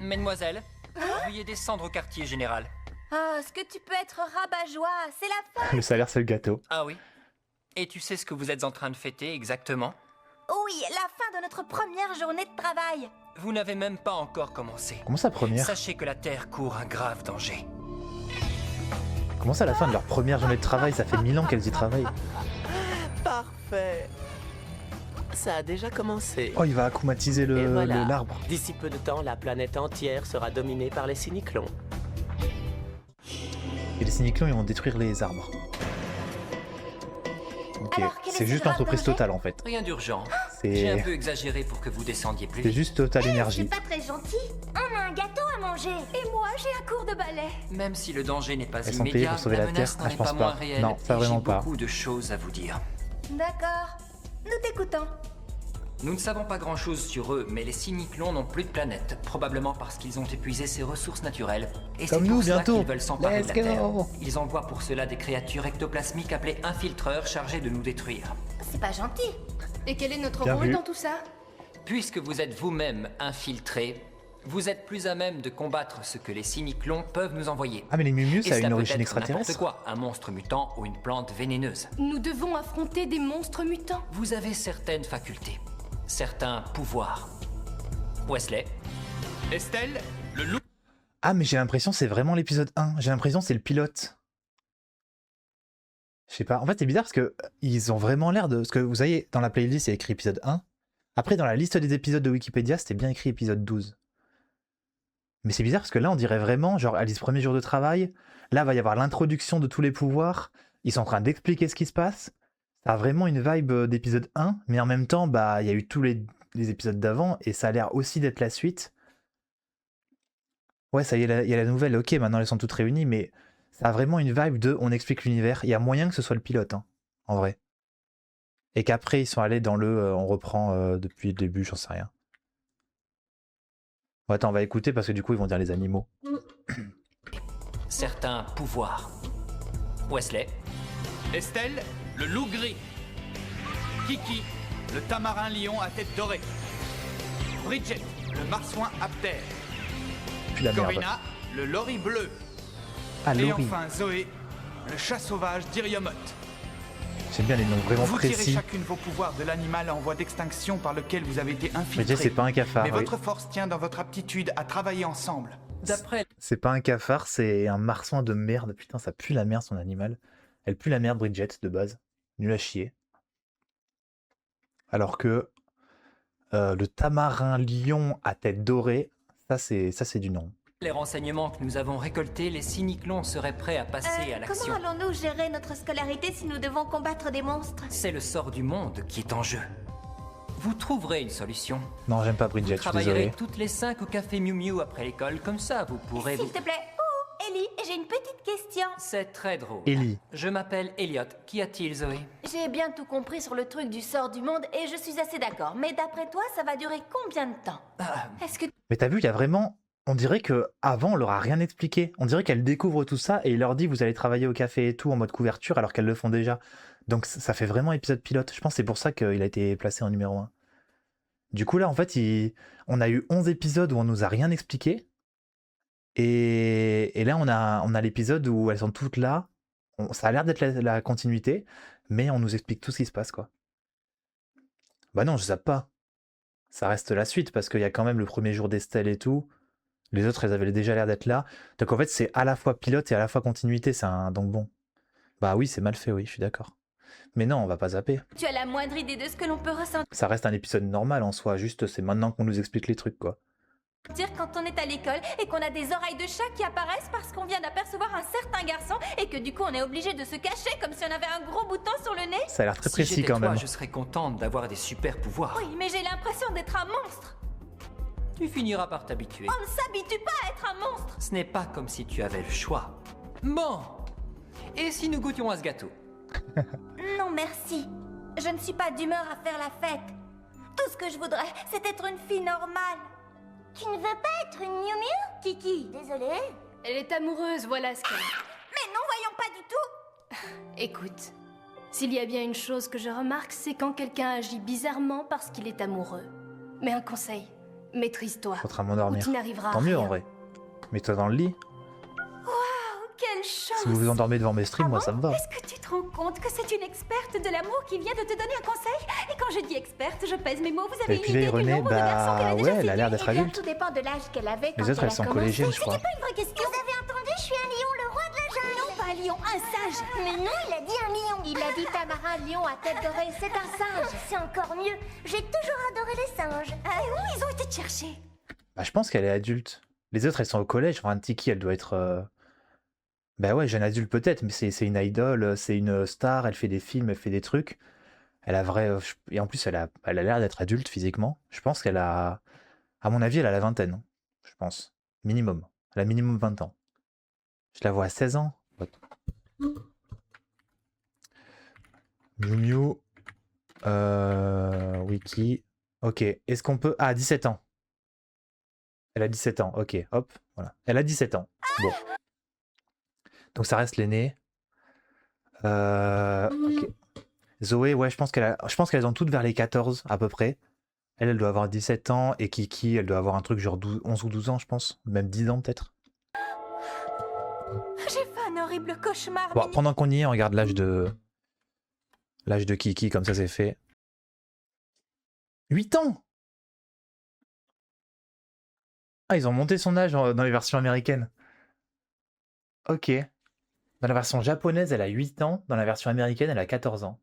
Mesdemoiselles, veuillez descendre au quartier général. Ah, est-ce que tu peux être rabat-joie? C'est la fin. Le salaire, c'est le gâteau. Ah oui? Et tu sais ce que vous êtes en train de fêter exactement? Oui, la fin de notre première journée de travail. Vous n'avez même pas encore commencé. Comment ça, première? Sachez que la Terre court un grave danger. Comment ça, à la fin de leur première journée de travail? Ça fait 1000 ans qu'elles y travaillent. Parfait. Ça a déjà commencé. Oh, il va akumatiser Et voilà. l'arbre. D'ici peu de temps, la planète entière sera dominée par les cyniclons. Et les cyniclons, ils vont détruire les arbres. Ok, c'est juste l'entreprise totale en fait. Rien d'urgent. C'est- J'ai un peu exagéré pour que vous descendiez plus C'est vite. juste Total C'est Énergie. pas très gentil. On a un gâteau à manger. Et moi, j'ai un cours de ballet. Même si le danger n'est pas Elles sont payées immédiat, pour sauver la menace Terre? n'en Ah, je est pense pas moins pas. réelle. Non, ça et vraiment j'ai pas. beaucoup de choses à vous dire. D'accord. Nous t'écoutons. Nous ne savons pas grand-chose sur eux, mais les cyniclons n'ont plus de planète, probablement parce qu'ils ont épuisé ses ressources naturelles. Et c'est Comme pour nous, cela bientôt. qu'ils veulent s'emparer de la Let's Terre. go. Ils envoient pour cela des créatures ectoplasmiques appelées infiltreurs chargés de nous détruire. C'est pas gentil. Et quel est notre Bien rôle vu. dans tout ça? Puisque vous êtes vous-même infiltrés, vous êtes plus à même de combattre ce que les cyniclons peuvent nous envoyer. Ah mais les Miu Miu, Et ça a cela une peut origine être extraterrestre. n'importe quoi, un monstre mutant ou une plante vénéneuse. Nous devons affronter des monstres mutants. Vous avez certaines facultés, certains pouvoirs. Wesley, Estelle, le loup. Ah mais j'ai l'impression que c'est vraiment l'épisode 1. J'ai l'impression que c'est le pilote. Je sais pas. En fait, c'est bizarre parce que ils ont vraiment l'air de... Parce que vous voyez, dans la playlist, il y a écrit épisode 1. Après, dans la liste des épisodes de Wikipédia, c'était bien écrit épisode 12. Mais c'est bizarre parce que là, on dirait vraiment, genre, Alice, premier jour de travail. Là, va y avoir l'introduction de tous les pouvoirs. Ils sont en train d'expliquer ce qui se passe. Ça a vraiment une vibe d'épisode 1. Mais en même temps, bah, il y a eu tous les épisodes d'avant. Et ça a l'air aussi d'être la suite. Ouais, ça y est, il y a la nouvelle. Ok, maintenant, elles sont toutes réunies. Mais ça a vraiment une vibe de on explique l'univers. Il y a moyen que ce soit le pilote, hein, en vrai. Et qu'après, ils sont allés dans le on reprend depuis le début, j'en sais rien. Bon, attends, on va écouter parce que du coup, ils vont dire les animaux. certains pouvoirs. Wesley, Estelle, le loup gris. Kiki, le tamarin lion à tête dorée. Bridget, le marsouin aptère. Puis la merde. Corina, le lori bleu. Ah, Et Lori. enfin Zoé, le chat sauvage d'Iriomot. J'aime bien les noms vraiment Vous tirez précis. chacune vos pouvoirs de l'animal en voie d'extinction par lequel vous avez été Mais infiltré. déjà, c'est pas un cafard. Mais oui. votre force tient dans votre aptitude à travailler ensemble. d'après C'est pas un cafard, c'est un marsouin de merde. Putain, ça pue la merde, son animal. Elle pue la merde, Bridget, de base. Nul à chier. Alors que le tamarin lion à tête dorée, ça c'est du nom. les renseignements que nous avons récoltés, les cyniclons seraient prêts à passer à l'action. Comment allons-nous gérer notre scolarité si nous devons combattre des monstres? C'est le sort du monde qui est en jeu. Vous trouverez une solution. Non, j'aime pas Vous Bridget, je suis travaillerez désolé. toutes les 5 au café Miu Miu après l'école, comme ça vous pourrez S'il vous... te plaît. Oh, Ellie, j'ai une petite question. C'est très drôle. Ellie. Je m'appelle Elliot. Qu'y a-t-il, Zoé? J'ai bien tout compris sur le truc du sort du monde et je suis assez d'accord. Mais d'après toi, ça va durer combien de temps? Est-ce que... Mais t'as vu, il y a vraiment... On dirait que avant on leur a rien expliqué. On dirait qu'elle découvre tout ça et il leur dit vous allez travailler au café et tout en mode couverture alors qu'elles le font déjà. Donc ça fait vraiment épisode pilote. Je pense que c'est pour ça qu'il a été placé en numéro 1. Du coup là en fait on a eu 11 épisodes où on nous a rien expliqué. Et là on a l'épisode où elles sont toutes là. Ça a l'air d'être la continuité, mais on nous explique tout ce qui se passe quoi. Bah non, je zappe pas. Ça reste la suite parce qu'il y a quand même le premier jour d'Estelle et tout. Les autres, elles avaient déjà l'air d'être là. Donc en fait, c'est à la fois pilote et à la fois continuité. Donc bon. Bah oui, c'est mal fait, oui, je suis d'accord. Mais non, on va pas zapper. Tu as la moindre idée de ce que l'on peut ressentir Ça reste un épisode normal en soi. Juste, c'est maintenant qu'on nous explique les trucs, quoi. quand on est à l'école et qu'on a des oreilles de chat qui apparaissent parce qu'on vient d'apercevoir un certain garçon et que du coup on est obligé de se cacher comme si on avait un gros bouton sur le nez? Ça a l'air très Si précis j'étais quand toi, même. je serais contente d'avoir des super pouvoirs. Oui, mais j'ai l'impression d'être un monstre. Tu finiras par t'habituer. On ne s'habitue pas à être un monstre. Ce n'est pas comme si tu avais le choix. Bon. Et si nous goûtions à ce gâteau? Non, merci. Je ne suis pas d'humeur à faire la fête. Tout ce que je voudrais, c'est être une fille normale. Tu ne veux pas être une Miu Miu? Kiki, désolée. Elle est amoureuse, voilà ce qu'elle est. Mais non, voyons pas du tout. Écoute, s'il y a bien une chose que je remarque, c'est quand quelqu'un agit bizarrement parce qu'il est amoureux. Mais un conseil, maîtrise-toi. Faut en ou dormir. tu n'arriveras à Tant mieux rien. en vrai. Mets-toi dans le lit. Quelle chance. Si vous vous endormez devant mes streams, moi ça me va. Est-ce que tu te rends compte que c'est une experte de l'amour qui vient de te donner un conseil? Et quand je dis experte, je pèse mes mots. Vous avez Et une puis idée là, du René, nombre de garçons qu'elle a bah déjà ouais, elle a l'air d'être Eh bien, adulte. tout dépend de l'âge qu'elle avait quand Les autres, elle elles sont a commencé. collégiennes, je crois. C'était pas une vraie question. Vous avez entendu, je suis un lion, le roi de la jungle. Non, pas un lion, un sage. Mais non, il a dit un lion. Il a dit tamarin lion à tête dorée. C'est un singe. C'est encore mieux. J'ai toujours adoré les singes. Où ils ont été te chercher? Bah, je pense qu'elle est adulte. Les autres, elles sont au collège. Enfin, Tiki, elle doit être... Bah ouais, jeune adulte peut-être, mais c'est une idole, c'est une star, elle fait des films, elle fait des trucs. Elle a vrai. Et en plus, elle a l'air d'être adulte physiquement. Je pense qu'elle a. À mon avis, elle a la vingtaine, hein, je pense. Minimum. Elle a minimum 20 ans. Je la vois à 16 ans. Miu Miu. Wiki. Ok. Est-ce qu'on peut. Ah, 17 ans. Elle a 17 ans. Ok, hop. Voilà. Elle a 17 ans. Bon. Donc ça reste l'aînée. Ok. Zoé, ouais, je pense qu'elles ont toutes vers les 14 à peu près. Elle doit avoir 17 ans et Kiki, elle doit avoir un truc genre 11 ou 12 ans, je pense. Même 10 ans peut-être. J'ai fait un horrible cauchemar. Bon, pendant qu'on y est, on regarde l'âge de Kiki, comme ça c'est fait. 8 ans! Ah, ils ont monté son âge dans les versions américaines. Ok. Dans la version japonaise, elle a 8 ans. Dans la version américaine, elle a 14 ans.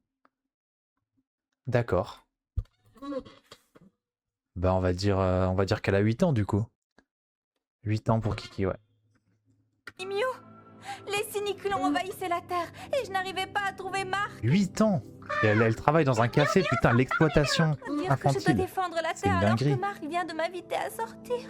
D'accord. Bah on va dire qu'elle a 8 ans du coup. 8 ans pour Kiki, ouais. Miu, les cyniclons envahissaient la Terre et je n'arrivais pas à trouver Marc. 8 ans et elle travaille dans un café, putain, l'exploitation Dire que je dois infantile. défendre la C'est une Terre alors dinguerie. que Marc vient de m'inviter à sortir.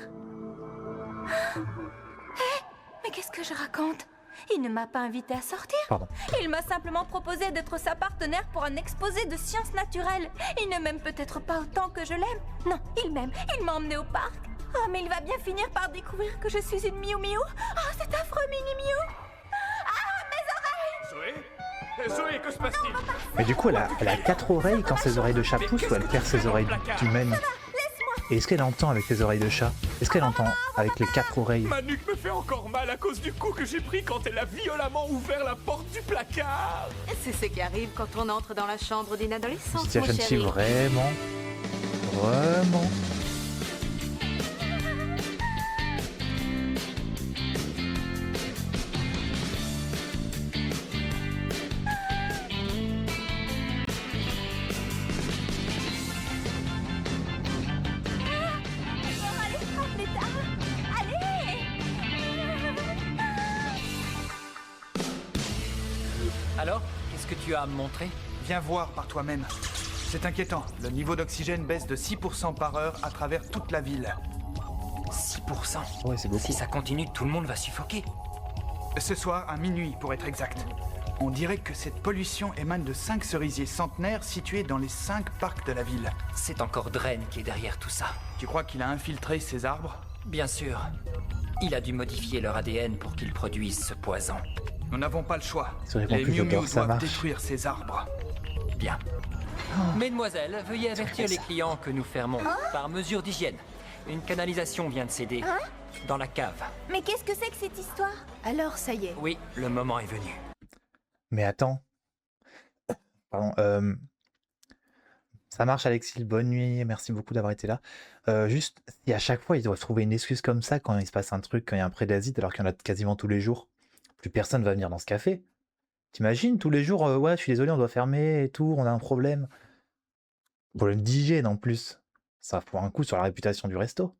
Hé, mais qu'est-ce que je raconte? Il ne m'a pas invité à sortir. Pardon. Il m'a simplement proposé d'être sa partenaire pour un exposé de sciences naturelles. Il ne m'aime peut-être pas autant que je l'aime. Non, il m'aime. Il m'a emmené au parc. Oh, mais il va bien finir par découvrir que je suis une Miu Miu. Oh, c'est affreux, Mini Miu. Ah, mes oreilles. Zoé? Zoé, que se passe-t-il? Mais du coup, elle a 4 oreilles quand ses oreilles de chat poussent ou elle perd ses oreilles humaines? Et est-ce qu'elle entend avec ses oreilles de chat? Est-ce qu'elle entend avec les 4 oreilles? Ma nuque me fait encore mal à cause du coup que j'ai pris quand elle a violemment ouvert la porte du placard. C'est ce qui arrive quand on entre dans la chambre d'une adolescente, C'était mon Shanti chéri. vraiment. Alors, qu'est-ce que tu as à me montrer? Viens voir par toi-même. C'est inquiétant. Le niveau d'oxygène baisse de 6% par heure à travers toute la ville. 6%? Ouais, c'est beaucoup. Si ça continue, tout le monde va suffoquer. Ce soir, à minuit, pour être exact. On dirait que cette pollution émane de 5 cerisiers centenaires situés dans les 5 parcs de la ville. C'est encore Dren qui est derrière tout ça. Tu crois qu'il a infiltré ces arbres? Bien sûr. Il a dû modifier leur ADN pour qu'ils produisent ce poison. Nous n'avons pas le choix. Ça répond Les plus Miu au Miu cœur, ça doivent marche. détruire ces arbres. Bien. Mesdemoiselles, veuillez avertir les clients que nous fermons par mesure d'hygiène. Une canalisation vient de céder. Dans la cave. Mais qu'est-ce que c'est que cette histoire? Alors, ça y est. Oui, le moment est venu. Mais attends. Pardon. Ça marche, Alexis. Bonne nuit. Merci beaucoup d'avoir été là. Juste, si à chaque fois ils doivent trouver une excuse comme ça quand il se passe un truc, quand il y a un prédasite, alors qu'il y en a quasiment tous les jours, plus personne va venir dans ce café. T'imagines, tous les jours, ouais, je suis désolé, on doit fermer et tout, on a un problème. Problème d'hygiène en plus. Ça fout un coup sur la réputation du resto.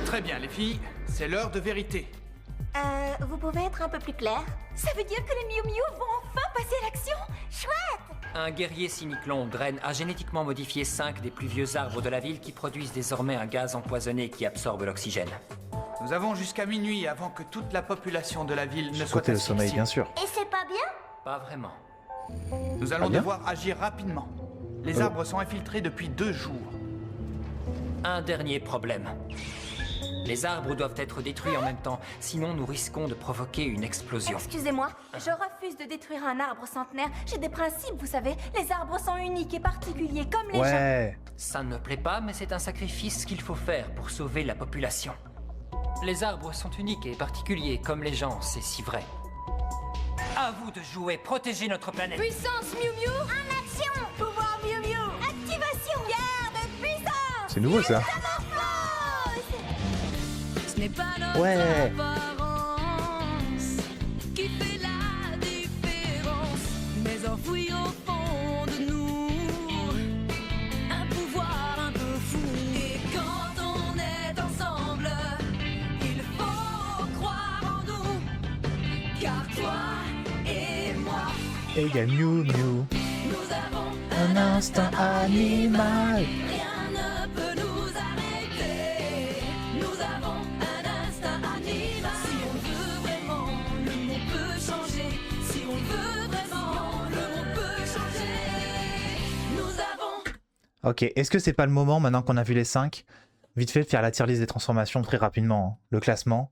Très bien, les filles. C'est l'heure de vérité. Vous pouvez être un peu plus clair? Ça veut dire que les Miu Miu vont enfin passer à l'action? Chouette! Un guerrier cyniclone, Dren, a génétiquement modifié 5 des plus vieux arbres de la ville qui produisent désormais un gaz empoisonné qui absorbe l'oxygène. Nous avons jusqu'à minuit avant que toute la population de la ville ne soit Côté le asphyxiée. sommeil, bien sûr. Et c'est pas bien? Pas vraiment. Nous allons bien devoir agir rapidement. Les arbres sont infiltrés depuis 2 jours. Un dernier problème. Les arbres doivent être détruits en même temps, sinon nous risquons de provoquer une explosion. Excusez-moi, je refuse de détruire un arbre centenaire. J'ai des principes, vous savez. Les arbres sont uniques et particuliers, comme les gens. Ouais. Ça ne me plaît pas, mais c'est un sacrifice qu'il faut faire pour sauver la population. Les arbres sont uniques et particuliers, comme les gens, c'est si vrai. À vous de jouer, protégez notre planète. Puissance Miu Miu! En action! Pouvoir Miu Miu! Activation! Guerre de puissance! C'est nouveau ça. Ce n'est pas notre Ouais. apparence qui fait la différence, mais enfoui au fond de nous, un pouvoir un peu fou. Et quand on est ensemble, il faut croire en nous, car et moi. Et il y a Miu Miu. Nous avons Un instinct animal. rien ne peut nous arrêter. Nous avons un instinct animal. Si on veut vraiment, le monde peut changer. Si on veut vraiment, le monde peut changer. Nous avons. Ok, est-ce que c'est pas le moment, maintenant qu'on a vu les 5, vite fait de faire la tier list des transformations très rapidement, hein, le classement.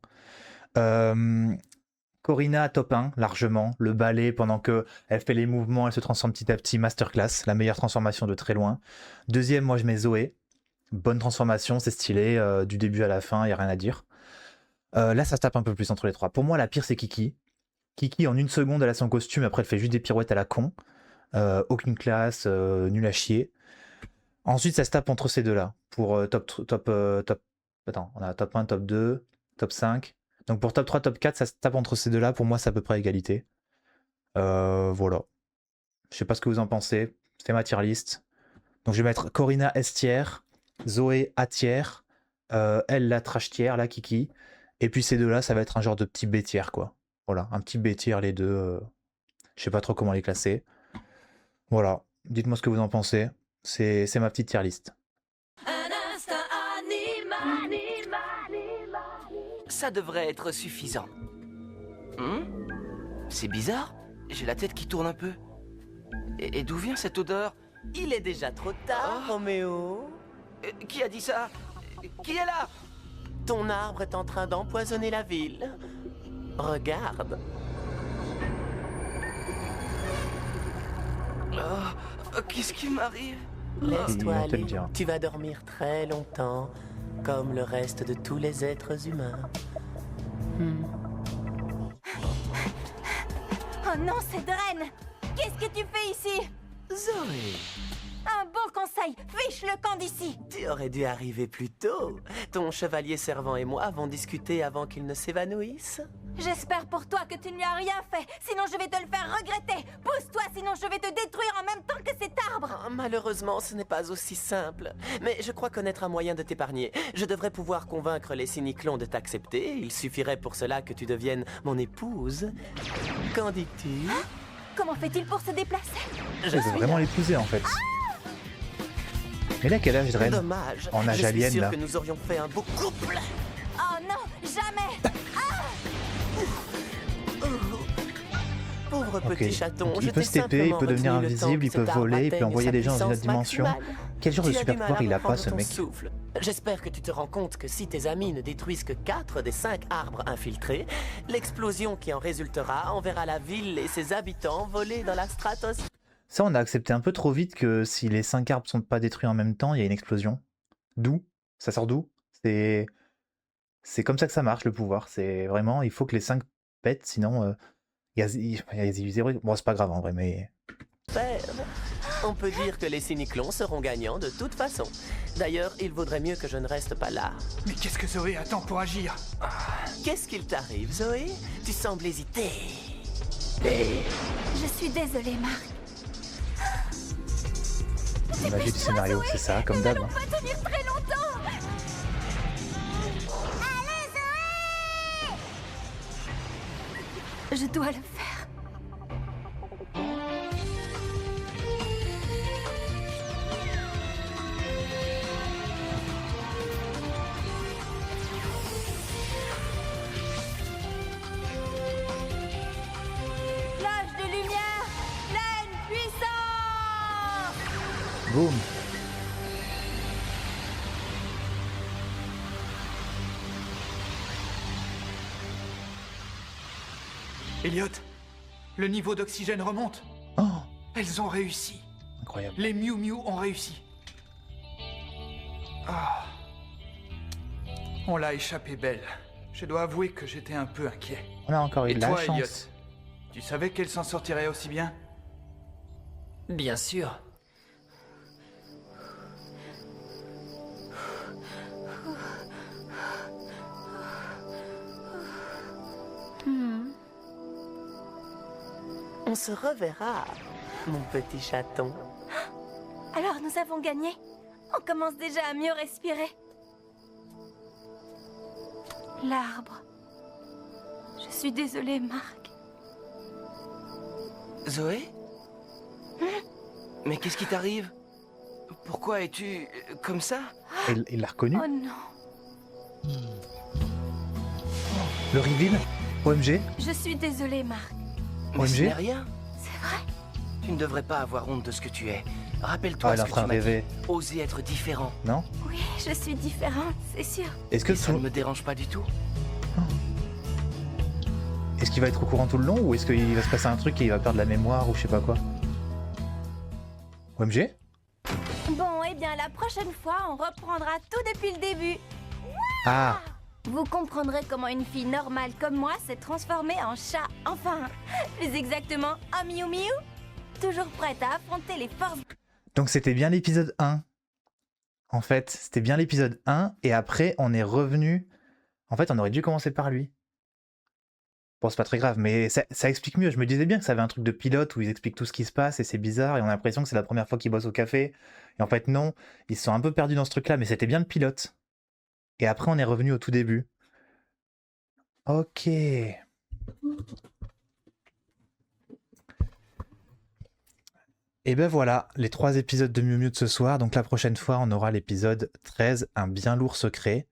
Corina top 1, largement. Le balai, pendant que elle fait les mouvements, elle se transforme petit à petit, masterclass, la meilleure transformation de très loin. Deuxième, moi je mets Zoé. Bonne transformation, c'est stylé, du début à la fin, il n'y a rien à dire. Là, ça se tape un peu plus entre les trois. Pour moi, la pire, c'est Kiki. Kiki, en une seconde, elle a son costume, après elle fait juste des pirouettes à la con. Aucune classe, nul à chier. Ensuite, ça se tape entre ces deux-là. Pour top. Attends, on a top 1, top 2, top 5. Donc pour top 3, top 4, ça se tape entre ces deux-là. Pour moi, c'est à peu près égalité. Voilà. Je sais pas ce que vous en pensez. C'est ma tier list. Donc je vais mettre Corina S tier, Zoé A tier, elle la trash tier, la Kiki. Et puis ces deux-là, ça va être un genre de petit B tier, quoi. Voilà, un petit B tier, les deux. Je sais pas trop comment les classer. Voilà. Dites-moi ce que vous en pensez. C'est ma petite tier list. Un instinct animal. Ça devrait être suffisant. C'est bizarre. J'ai la tête qui tourne un peu. Et d'où vient cette odeur? Il est déjà trop tard, Roméo. Qui a dit ça? Qui est là? Ton arbre est en train d'empoisonner la ville. Regarde. Qu'est-ce qui m'arrive? Laisse-toi on te le aller. dira. Tu vas dormir très longtemps, comme le reste de tous les êtres humains. Oh non, c'est Dren! Qu'est-ce que tu fais ici? Zoé, Un bon conseil, fiche le camp d'ici! tu aurais dû arriver plus tôt. Ton chevalier servant et moi avons discuté avant qu'il ne s'évanouisse. J'espère pour toi que tu ne lui as rien fait, sinon je vais te le faire regretter! Pousse-toi, sinon je vais te détruire en même temps que cet arbre! Malheureusement, ce n'est pas aussi simple. Mais je crois connaître un moyen de t'épargner. Je devrais pouvoir convaincre les cyniclons de t'accepter. Il suffirait pour cela que tu deviennes mon épouse. Qu'en dis-tu? Comment fait-il pour se déplacer? Je veux vraiment l'épouser en fait. Mais là, quel âge Dren? Dommage. En âge Je suis alien sûr là. que nous aurions fait un beau couple. Oh non, jamais! Pauvre Ok. petit chaton, Donc, je il peut t'ai se TP, il peut simplement devenir retenu le temps invisible, que il peut cet arbre voler, il peut atteigne envoyer sa des gens dans une autre puissance dimension. maximale. Quel genre de Tu as du super mal pouvoir à il a pas reprendre ce ton mec? souffle. J'espère que tu te rends compte que si tes amis ne détruisent que 4 des 5 arbres infiltrés, l'explosion qui en résultera enverra la ville et ses habitants voler dans la stratosphère. Ça, on a accepté un peu trop vite que si les 5 arbres sont pas détruits en même temps, il y a une explosion. D'où? Ça sort d'où? C'est comme ça que ça marche le pouvoir. C'est vraiment, il faut que les 5 pètent, sinon il y a zéro. Bon, c'est pas grave en vrai, mais. On peut dire que les cyniclons seront gagnants de toute façon. D'ailleurs, il vaudrait mieux que je ne reste pas là. Mais qu'est-ce que Zoé attend pour agir? Qu'est-ce qu'il t'arrive, Zoé? Tu sembles hésiter. Je suis désolée, Marc. La magie du scénario, c'est ça, comme d'hab. On va tenir très longtemps! Je dois le faire. Flash de lumière, pleine puissance! Boum. Elliot, le niveau d'oxygène remonte. Oh, Elles ont réussi. incroyable. Les Miu Miu ont réussi. Ah. On l'a échappé belle. Je dois avouer que j'étais un peu inquiet. On a encore eu Et de la toi, chance. Elliot, tu savais qu'elle s'en sortirait aussi bien? Bien sûr. On se reverra, mon petit chaton. Alors nous avons gagné. On commence déjà à mieux respirer. L'arbre. Je suis désolée, Marc. Zoé? Mais qu'est-ce qui t'arrive? Pourquoi es-tu comme ça? Il l'a reconnu. Oh non. Le reveal? OMG? Je suis désolée, Marc. Mais ce OMG? n'est rien. C'est vrai? Tu ne devrais pas avoir honte de ce que tu es. Ah, Rappelle-toi elle est ce en que train tu de m'as dit. rêver. Oser être différent. Non? Oui, je suis différente, c'est sûr. Est-ce que Ça ne me dérange pas du tout. Est-ce qu'il va être au courant tout le long ou est-ce qu'il va se passer un truc et il va perdre la mémoire ou je sais pas quoi? OMG? Bon, eh bien, la prochaine fois, on reprendra tout depuis le début. Ah! Vous comprendrez comment une fille normale comme moi s'est transformée en chat. Enfin, plus exactement, en Miu Miu. Toujours prête à affronter les forces. Donc c'était bien l'épisode 1. En fait, c'était bien l'épisode 1 et après on est revenu. En fait, on aurait dû commencer par lui. Bon, c'est pas très grave, mais ça explique mieux. Je me disais bien que ça avait un truc de pilote où ils expliquent tout ce qui se passe et c'est bizarre et on a l'impression que c'est la première fois qu'ils bossent au café. Et en fait, non, ils se sont un peu perdus dans ce truc-là, mais c'était bien le pilote. Et après, on est revenu au tout début. Ok. Et ben voilà, les 3 épisodes de Miu Miu de ce soir. Donc la prochaine fois, on aura l'épisode 13, un bien lourd secret.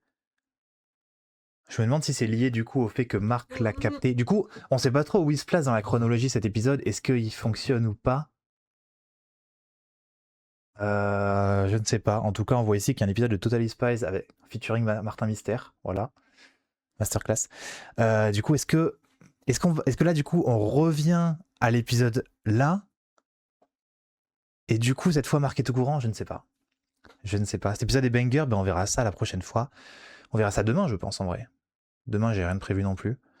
Je me demande si c'est lié du coup au fait que Marc l'a capté. Du coup, on sait pas trop où il se place dans la chronologie cet épisode. Est-ce qu'il fonctionne ou pas? Je ne sais pas. En tout cas, on voit ici qu'il y a un épisode de Totally Spies avec featuring Martin Mystère. Voilà. Masterclass. Du coup, est-ce que là, du coup, on revient à l'épisode là? Et du coup, cette fois, Marc est au courant? Je ne sais pas. Je ne sais pas. Cet épisode est banger, ben on verra ça la prochaine fois. On verra ça demain, je pense, en vrai. Demain, j'ai rien de prévu non plus.